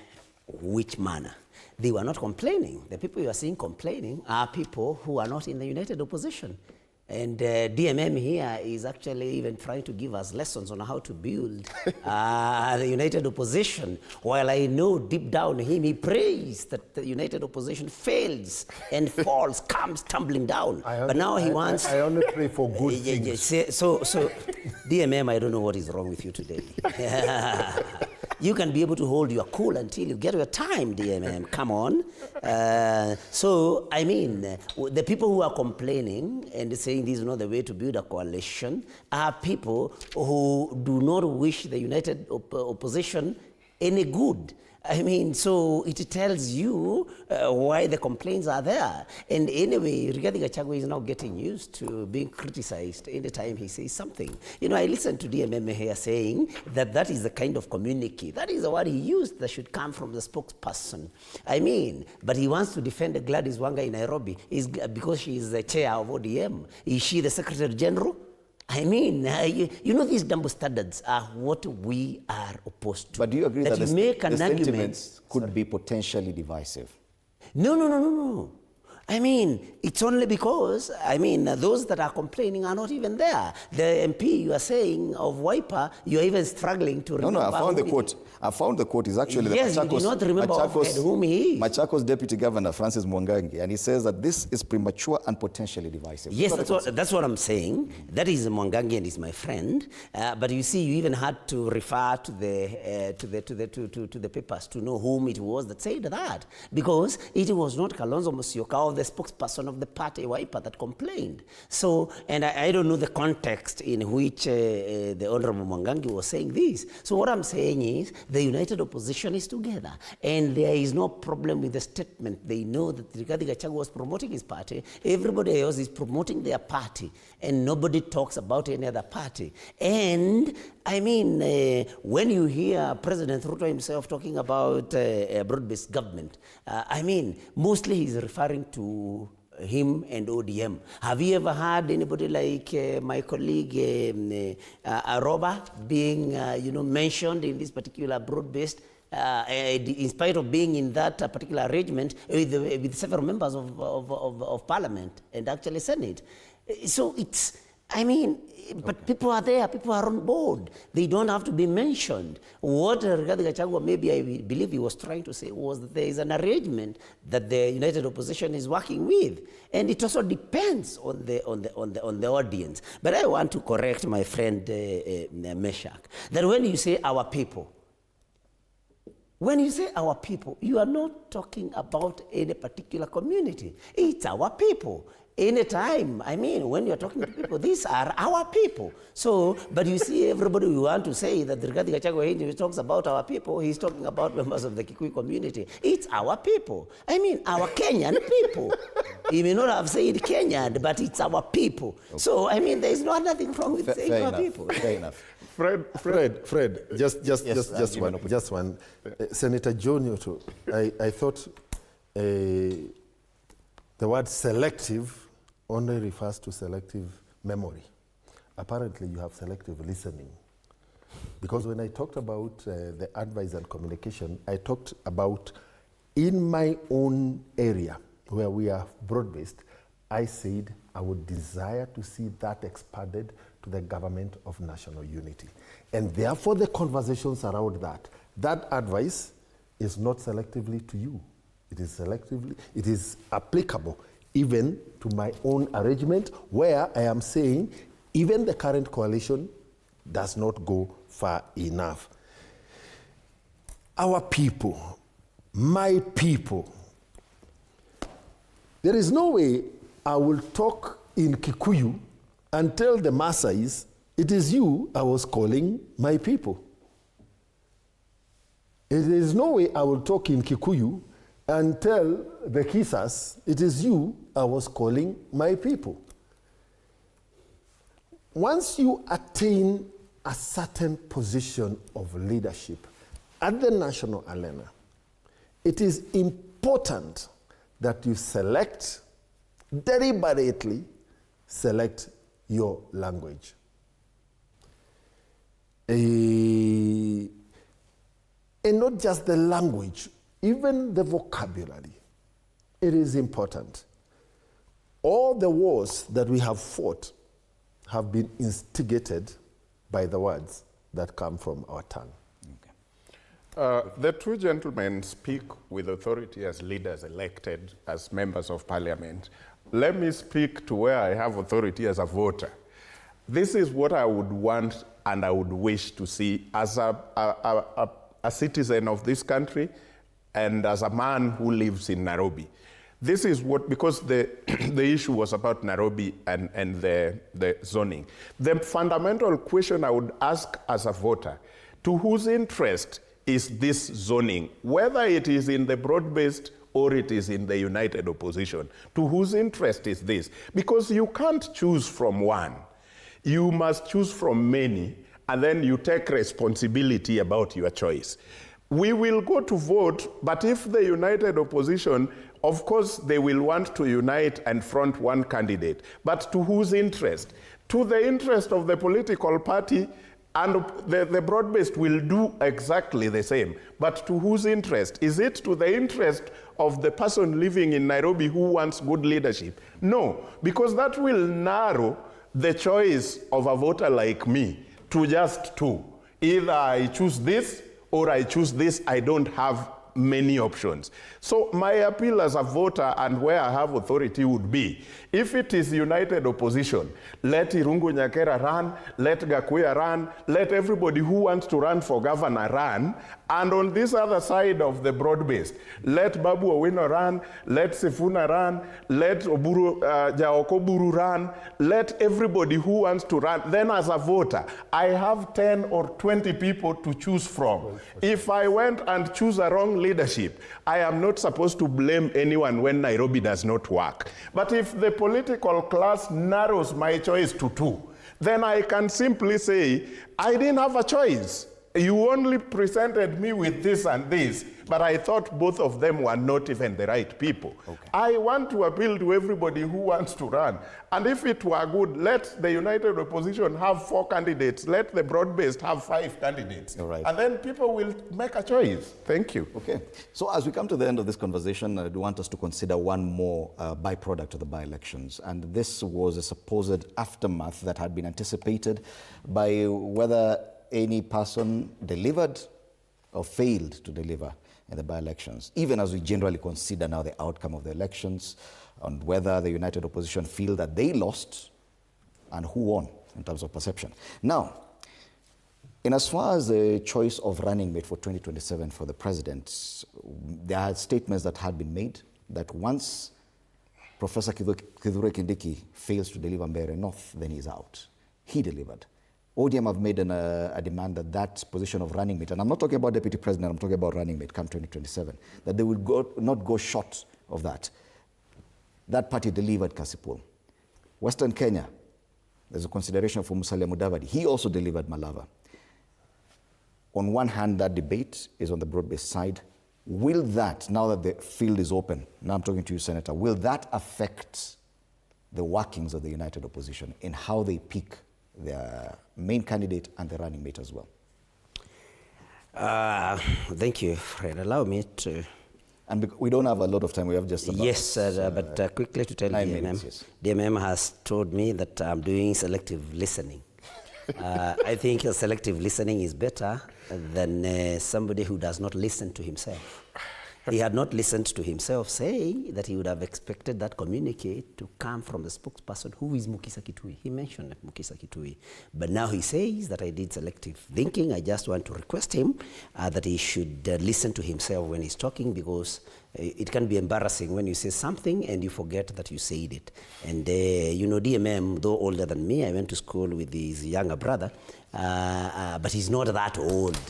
Speaker 10: which manner? They were not complaining. The people you are seeing complaining are people who are not in the United Opposition. And DMM here is actually even trying to give us lessons on how to build the United Opposition. While I know deep down him, he prays that the United Opposition fails and falls, comes tumbling down. But now he wants...
Speaker 4: I only pray for good things.
Speaker 10: So DMM, I don't know what is wrong with you today. You can be able to hold your cool until you get your time, DMM. Come on. So, I mean, the people who are complaining and saying this is not the way to build a coalition are people who do not wish the United Opposition any good. I mean, so it tells you why the complaints are there. And anyway, Rigathi Gachagua is now getting used to being criticized anytime he says something. You know, I listened to DMM here saying that is the kind of communique. That is the word he used that should come from the spokesperson. I mean, but he wants to defend Gladys Wanga in Nairobi because she is the chair of ODM. Is she the Secretary General? I mean, you know, these double standards are what we are opposed to.
Speaker 1: But do you agree that the sentiments could be potentially divisive?
Speaker 10: No. I mean, it's only because, I mean, those that are complaining are not even there. The MP you are saying of Wiper, you are even struggling to remember.
Speaker 1: No, I found the quote. I found the quote is actually
Speaker 10: yes,
Speaker 1: the
Speaker 10: you do not remember whom he is.
Speaker 1: Machakos Deputy Governor Francis Mwangangi, and he says that this is premature and potentially divisive.
Speaker 10: Yes, that's what I'm saying. That is Mwangangi and is my friend. But you see, you even had to refer to the papers to know whom it was that said that, because it was not Kalonzo Musyoka or the spokesperson of the party Wiper that complained. So, and I don't know the context in which the Honorable Mwangangi was saying this. So what I'm saying is the United Opposition is together, and there is no problem with the statement. They know that Rigathi Gachagua was promoting his party. Everybody else is promoting their party, and nobody talks about any other party. And I mean, when you hear President Ruto himself talking about a broad-based government, I mean, mostly he's referring to him and ODM. Have you ever heard anybody like my colleague Aroba being mentioned in this particular broad-based, in spite of being in that particular arrangement with several members of Parliament and actually Senate? So it's, I mean, but people are there, people are on board. They don't have to be mentioned. What Rigathi Gachagua, maybe I believe he was trying to say, was that there is an arrangement that the United Opposition is working with. And it also depends on the audience. But I want to correct my friend Meshach, that when you say our people, you are not talking about any particular community. It's our people. anytime, I mean, when you're talking to people, these are our people. So, but you see, everybody we want to say that Rigathi Gachagua, when he talks about our people, he's talking about members of the Kikuyu community. It's our people. I mean, our Kenyan people. He may not have said Kenyan, but it's our people. Okay. So, I mean, there's nothing wrong with saying our people.
Speaker 1: Fair enough.
Speaker 4: Fred, just one. Senator John Yoto, I thought the word selective only refers to selective memory. Apparently, you have selective listening. Because when I talked about the advice and communication, I talked about in my own area where we are broad-based, I said I would desire to see that expanded to the government of national unity. And therefore the conversations around that advice is not selectively to you. It is applicable even to my own arrangement where I am saying even the current coalition does not go far enough. Our people, my people, there is no way I will talk in Kikuyu and tell the Maasais, it is you I was calling my people. There is no way I will talk in Kikuyu and tell the Kisas, it is you I was calling my people. Once you attain a certain position of leadership at the national arena, it is important that you deliberately select your language. And not just the language, even the vocabulary. It is important. All the wars that we have fought have been instigated by the words that come from our tongue.
Speaker 9: The two gentlemen speak with authority as leaders elected as members of parliament. Let me speak to where I have authority as a voter. This is what I would want and I would wish to see as a citizen of this country and as a man who lives in Nairobi. This is what, because the issue was about Nairobi and the zoning. The fundamental question I would ask as a voter, to whose interest is this zoning, whether it is in the broad-based or it is in the united opposition? To whose interest is this? Because you can't choose from one. You must choose from many, and then you take responsibility about your choice. We will go to vote, but if the united opposition, of course, they will want to unite and front one candidate. But to whose interest? To the interest of the political party, and the broad-based will do exactly the same. But to whose interest? Is it to the interest of the person living in Nairobi who wants good leadership? No, because that will narrow the choice of a voter like me to just two. Either I choose this or I choose this. I don't have many options. So my appeal as a voter and where I have authority would be, if it is united opposition, let Irungu Nyakera run, let Gakuya run, let everybody who wants to run for governor run, and on this other side of the broad-based, let Babu Owino run, let Sifuna run, let Jaokoburu run, let everybody who wants to run. Then as a voter, I have 10 or 20 people to choose from. If I went and choose a wrong leadership, I am not supposed to blame anyone when Nairobi does not work. But if the political class narrows my choice to two, then I can simply say, I didn't have a choice. You only presented me with this and this, but I thought both of them were not even the right people. Okay. I want to appeal to everybody who wants to run. And if it were good, let the united opposition have 4 candidates. Let the broad-based have 5 candidates.
Speaker 1: All right.
Speaker 9: And then people will make a choice. Thank you.
Speaker 1: Okay. So as we come to the end of this conversation, I do want us to consider one more byproduct of the by-elections. And this was a supposed aftermath that had been anticipated by whether any person delivered or failed to deliver in the by-elections, even as we generally consider now the outcome of the elections and whether the united opposition feel that they lost and who won in terms of perception. Now, in as far as the choice of running mate for 2027 for the president, there are statements that had been made that once Professor Kithure Kindiki fails to deliver Mbeere North, then he's out. He delivered. ODM have made a demand that that position of running mate, and I'm not talking about deputy president, I'm talking about running mate come 2027, that they will not go short of that. That party delivered Kasipul. Western Kenya, there's a consideration for Musalia Mudavadi. He also delivered Malava. On one hand, that debate is on the broad-based side. Will that, now that the field is open, now I'm talking to you, Senator, will that affect the workings of the united opposition in how they pick their main candidate and the running mate as well?
Speaker 10: Thank you, Fred. Allow me to...
Speaker 1: And we don't have a lot of time, we have just about...
Speaker 10: Yes, but quickly to tell DMM, yes. DMM has told me that I'm doing selective listening. I think selective listening is better than somebody who does not listen to himself. He had not listened to himself say that he would have expected that communique to come from the spokesperson who is Mukisa Kitui. He mentioned Mukisa Kitui. But now he says that I did selective thinking. I just want to request him that he should listen to himself when he's talking, because it can be embarrassing when you say something and you forget that you said it. And you know, DMM, though older than me, I went to school with his younger brother, but he's not that old.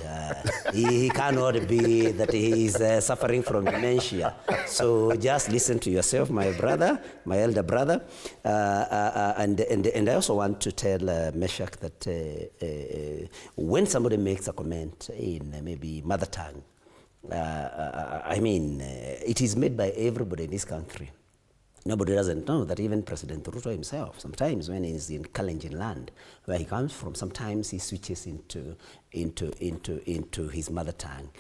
Speaker 10: He cannot be that he is suffering from dementia. So just listen to yourself, my brother, my elder brother. And I also want to tell Meshach that when somebody makes a comment in maybe mother tongue, I mean, it is made by everybody in this country. Nobody doesn't know that even President Ruto himself, sometimes when he's in Kalenjin land, where he comes from, sometimes he switches into his mother tongue,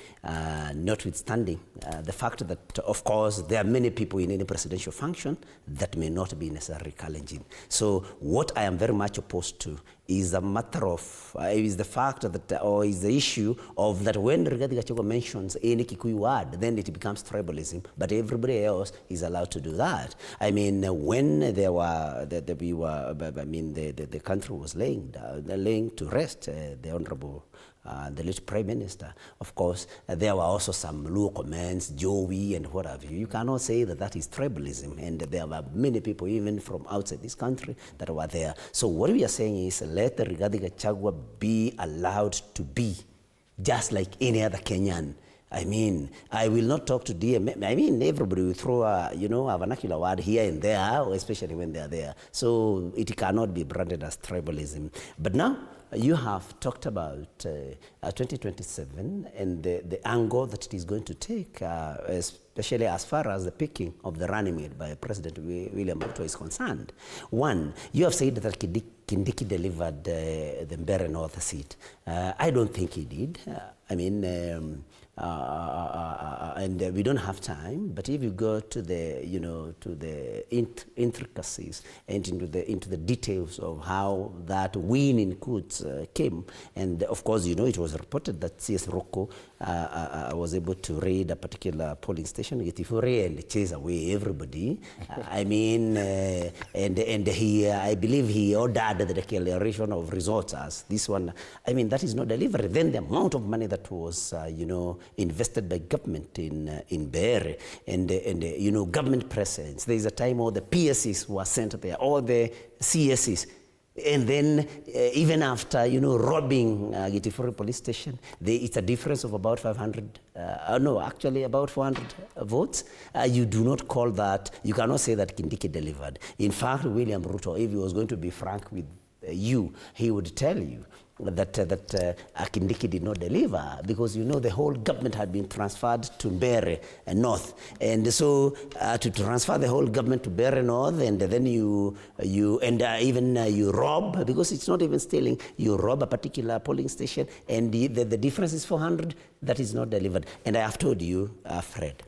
Speaker 10: notwithstanding the fact that, of course, there are many people in any presidential function that may not be necessarily Kalenjin. So what I am very much opposed to is a matter of, is the fact that, or is the issue of that when Rigathi Gachagua mentions any Kikuyu word, then it becomes tribalism, but everybody else is allowed to do that. I mean, when the country was laying to rest, the Honorable the late Prime Minister, of course, there were also some Luo comments, Joey and what have you. You cannot say that that is tribalism, and there were many people even from outside this country that were there. So what we are saying is let Rigathi Gachagua be allowed to be just like any other Kenyan. I mean, I will not talk to DMM. I mean, everybody will throw a vernacular word here and there, especially when they are there. So it cannot be branded as tribalism. But now, you have talked about 2027 and the angle that it is going to take, especially as far as the picking of the running mate by President William Ruto is concerned. One, you have said that Kindiki delivered the Mbeere North seat. I don't think he did. I mean, and we don't have time, but if you go to the, to the intricacies and into the details of how that win in quotes came, and of course, it was reported that CS Rocco was able to raid a particular polling station, and chase away everybody. I mean, and he, I believe he ordered the declaration of results as this one. I mean, that is not delivery. Then the amount of money that was, invested by government in Mbeere and government presence. There is a time all the PSCs were sent there, all the CSCs. And then even after, robbing Gitifuri police station, it's a difference of about 500, about 400 votes. You do not call that, you cannot say that Kindiki delivered. In fact, William Ruto, if he was going to be frank with you, he would tell you that Kindiki did not deliver because, the whole government had been transferred to Mbeere North. And so to transfer the whole government to Mbeere North, and then you rob, because it's not even stealing, you rob a particular polling station, and the difference is 400, that is not delivered. And I have told you, Fred,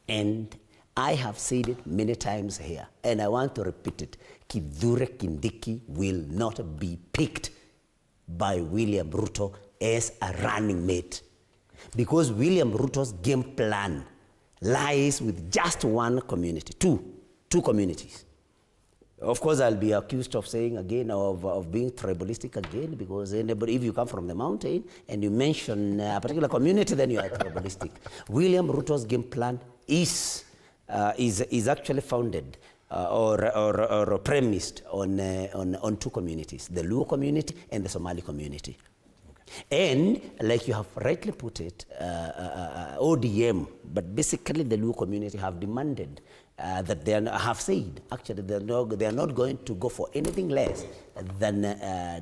Speaker 10: and I have said it many times here, and I want to repeat it, Kithure Kindiki will not be picked by William Ruto as a running mate, because William Ruto's game plan lies with just one community, two communities. Of course, I'll be accused of saying again, of being tribalistic again, because anybody, if you come from the mountain and you mention a particular community, then you are tribalistic. William Ruto's game plan is actually founded or premised on two communities, the Luo community and the Somali community. And like you have rightly put it, ODM, but basically the Luo community have demanded that have said, actually, they are not going to go for anything less than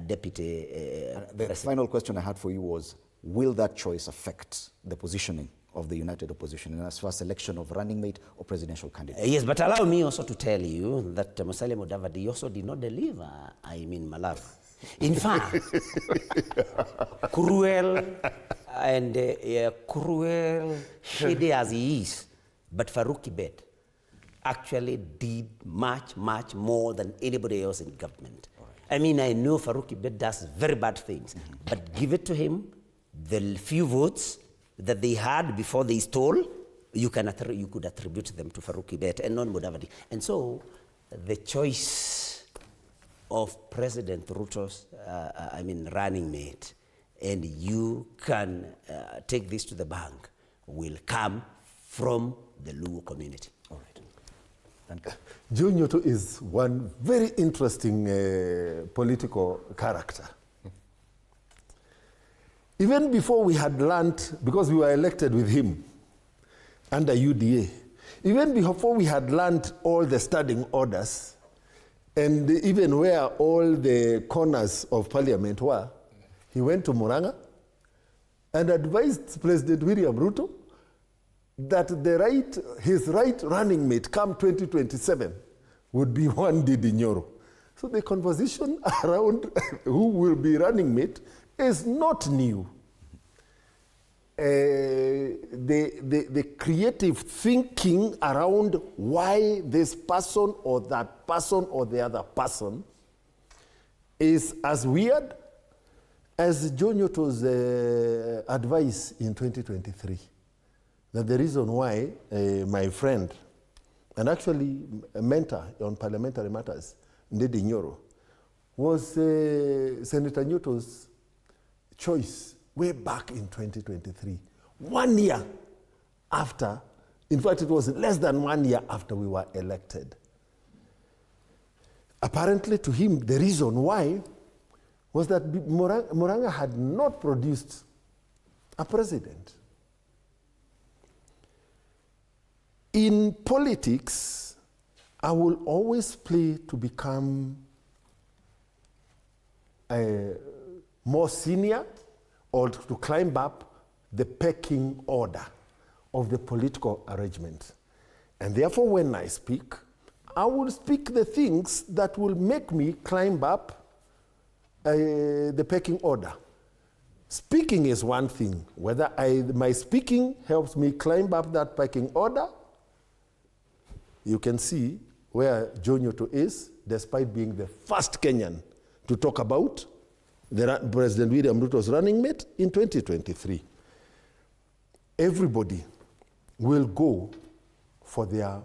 Speaker 10: deputy.
Speaker 1: The final question I had for you was, will that choice affect the positioning of the united opposition as far as selection of running mate or presidential candidate?
Speaker 10: Yes, but allow me also to tell you that Musalia Mudavadi also did not deliver, Malawi. In fact, cruel and cruel, shady as he is, but Farouk Kibet actually did much, much more than anybody else in government. Right. I know Farouk Kibet does very bad things, but give it to him, the few votes that they had before they stole, you could attribute them to Farouk Kibet and not Mudavadi. And so the choice of President Ruto's, running mate, and you can take this to the bank, will come from the Luo community.
Speaker 1: All right. Thank you.
Speaker 4: Joe Nyoto is one very interesting political character. Even before we had learned, because we were elected with him under UDA, even before we had learned all the standing orders, and even where all the corners of parliament were, he went to Muranga and advised President William Ruto that his right running mate come 2027 would be one Didi Nyoro. So the conversation around who will be running mate is not new. The creative thinking around why this person or that person or the other person is as weird as Joe Nyoto's advice in 2023. That the reason why my friend, and actually a mentor on parliamentary matters, Ndedi Nyoro, was Senator Nyoto's choice way back in 2023, 1 year after, in fact it was less than 1 year after we were elected. Apparently to him, the reason why was that Muranga had not produced a president. In politics, I will always play to become more senior or to climb up the pecking order of the political arrangement. And therefore, when I speak, I will speak the things that will make me climb up the pecking order. Speaking is one thing. Whether my speaking helps me climb up that pecking order, you can see where Joe Nyoto is, despite being the first Kenyan to talk about President William Ruto's running mate in 2023. Everybody will go for their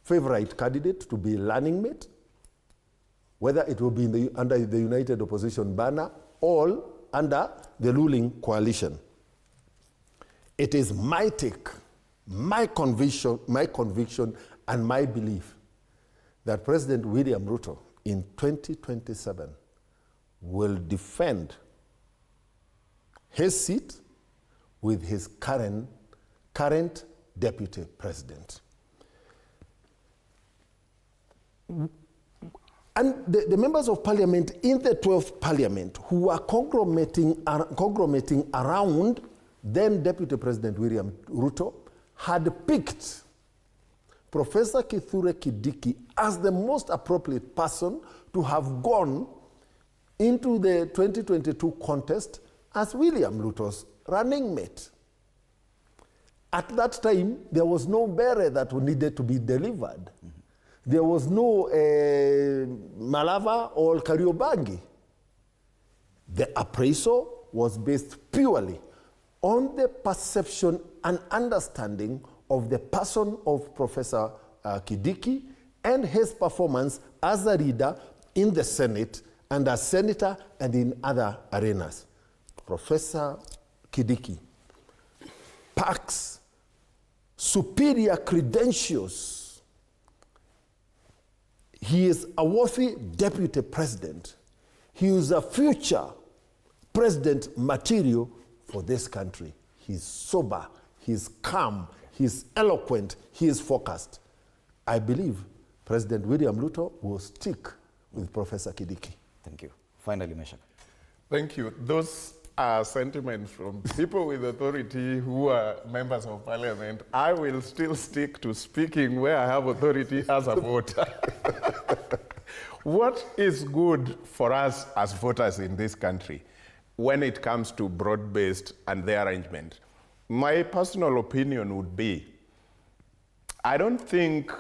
Speaker 4: favorite candidate to be running mate, whether it will be under the United Opposition banner or under the ruling coalition. It is my take, my conviction, and my belief that President William Ruto in 2027 will defend his seat with his current deputy president. And the members of parliament in the 12th parliament who were congregating around then Deputy President William Ruto had picked Professor Kithure Kindiki as the most appropriate person to have gone into the 2022 contest as William Ruto's running mate. At that time, there was no beret that needed to be delivered. There was no Malava or Kariobangi. The appraisal was based purely on the perception and understanding of the person of Professor Kindiki and his performance as a leader in the Senate and as senator and in other arenas. Professor Kindiki packs superior credentials He is a worthy deputy president. He is a future president material for this country. He's sober, he's calm, he's eloquent, he is focused. I believe President William Ruto will stick with Professor Kidiki.
Speaker 1: Thank you. Finally, Meshach.
Speaker 9: Thank you. Those are sentiments from people with authority who are members of parliament. I will still stick to speaking where I have authority as a voter. What is good for us as voters in this country when it comes to broad-based and the arrangement? My personal opinion would be, I don't think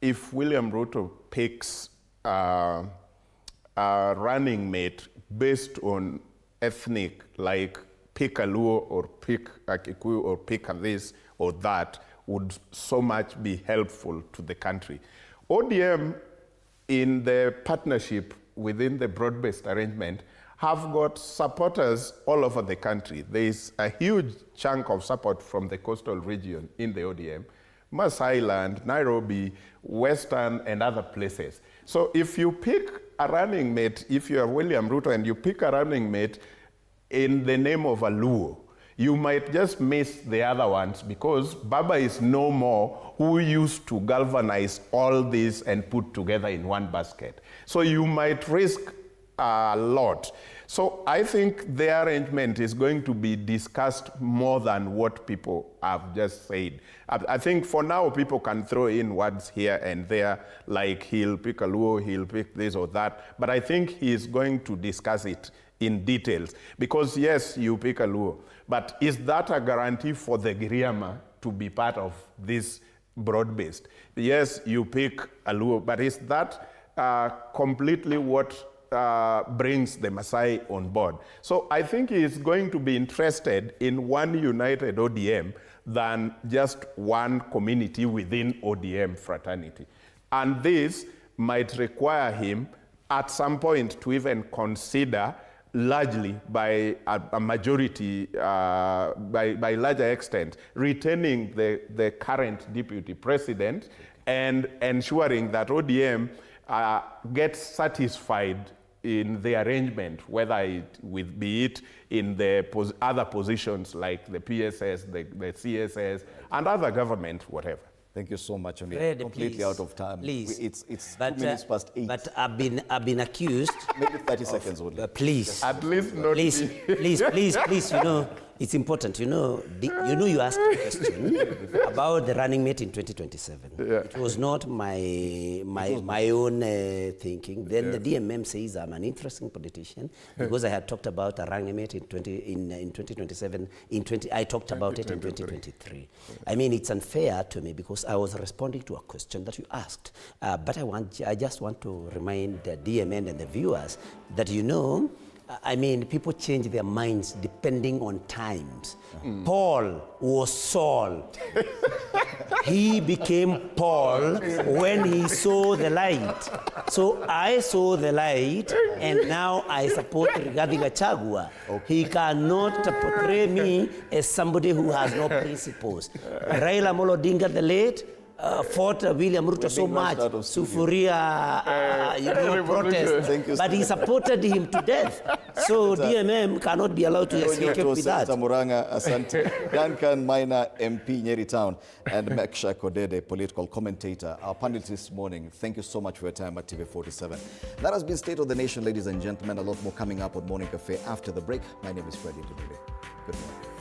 Speaker 9: if William Ruto picks a running mate based on ethnic, like pick a Luo or pick a Kikuyu or pick a this or that, would so much be helpful to the country. ODM, in the partnership within the broad-based arrangement, have got supporters all over the country. There is a huge chunk of support from the coastal region in the ODM, Maasai Land, Nairobi, Western, and other places. So if you pick a running mate, if you are William Ruto and you pick a running mate in the name of a Luo, you might just miss the other ones because BAMBA is no more who used to galvanize all this and put together in one basket. So you might risk a lot. So I think the arrangement is going to be discussed more than what people have just said. I think for now people can throw in words here and there, like he'll pick a Luo, he'll pick this or that, but I think he's going to discuss it in details. Because yes, you pick a Luo, but is that a guarantee for the Giriama to be part of this broad-based? Yes, you pick a Luo, but is that completely what brings the Maasai on board? So I think he is going to be interested in one united ODM than just one community within ODM fraternity. And this might require him at some point to even consider largely by a majority, by larger extent, retaining the current deputy president and ensuring that ODM gets satisfied in the arrangement, whether it be it in the other positions like the PSS, the CSS, and other government, whatever.
Speaker 1: Thank you so much. We're
Speaker 10: Fred,
Speaker 1: completely
Speaker 10: please,
Speaker 1: out of time.
Speaker 10: Please.
Speaker 1: It's
Speaker 10: But,
Speaker 1: 2 minutes past 8.
Speaker 10: But I've been accused.
Speaker 1: Maybe 30 seconds only.
Speaker 10: Please.
Speaker 9: At least not
Speaker 10: please, please, you know, it's important. You know, you asked a question about the running mate in 2027. Yeah. It was not my own thinking. Then the DMM says I'm an interesting politician because I had talked about a running mate in 2027. I talked about it in 2023. I mean, it's unfair to me because I was responding to a question that you asked. But I just want to remind the DMN and the viewers that, you know, I mean, people change their minds depending on times. Paul was Saul. He became Paul when he saw the light. So I saw the light, and now I support Rigathi Gachagua. He cannot portray me as somebody who has no principles. Raila Amolo Odinga the late fought William Ruto so much, Sufuria, protest, but he supported him to death. So DMM cannot be allowed to escape with that.
Speaker 1: Muranga, Asante, Duncan Maina, MP Nyeri Town, and Meshach Odede, political commentator. Our panelists this morning, thank you so much for your time at TV47. That has been State of the Nation, ladies and gentlemen. A lot more coming up on Morning Cafe after the break. My name is Freddie Ndubile. Good morning.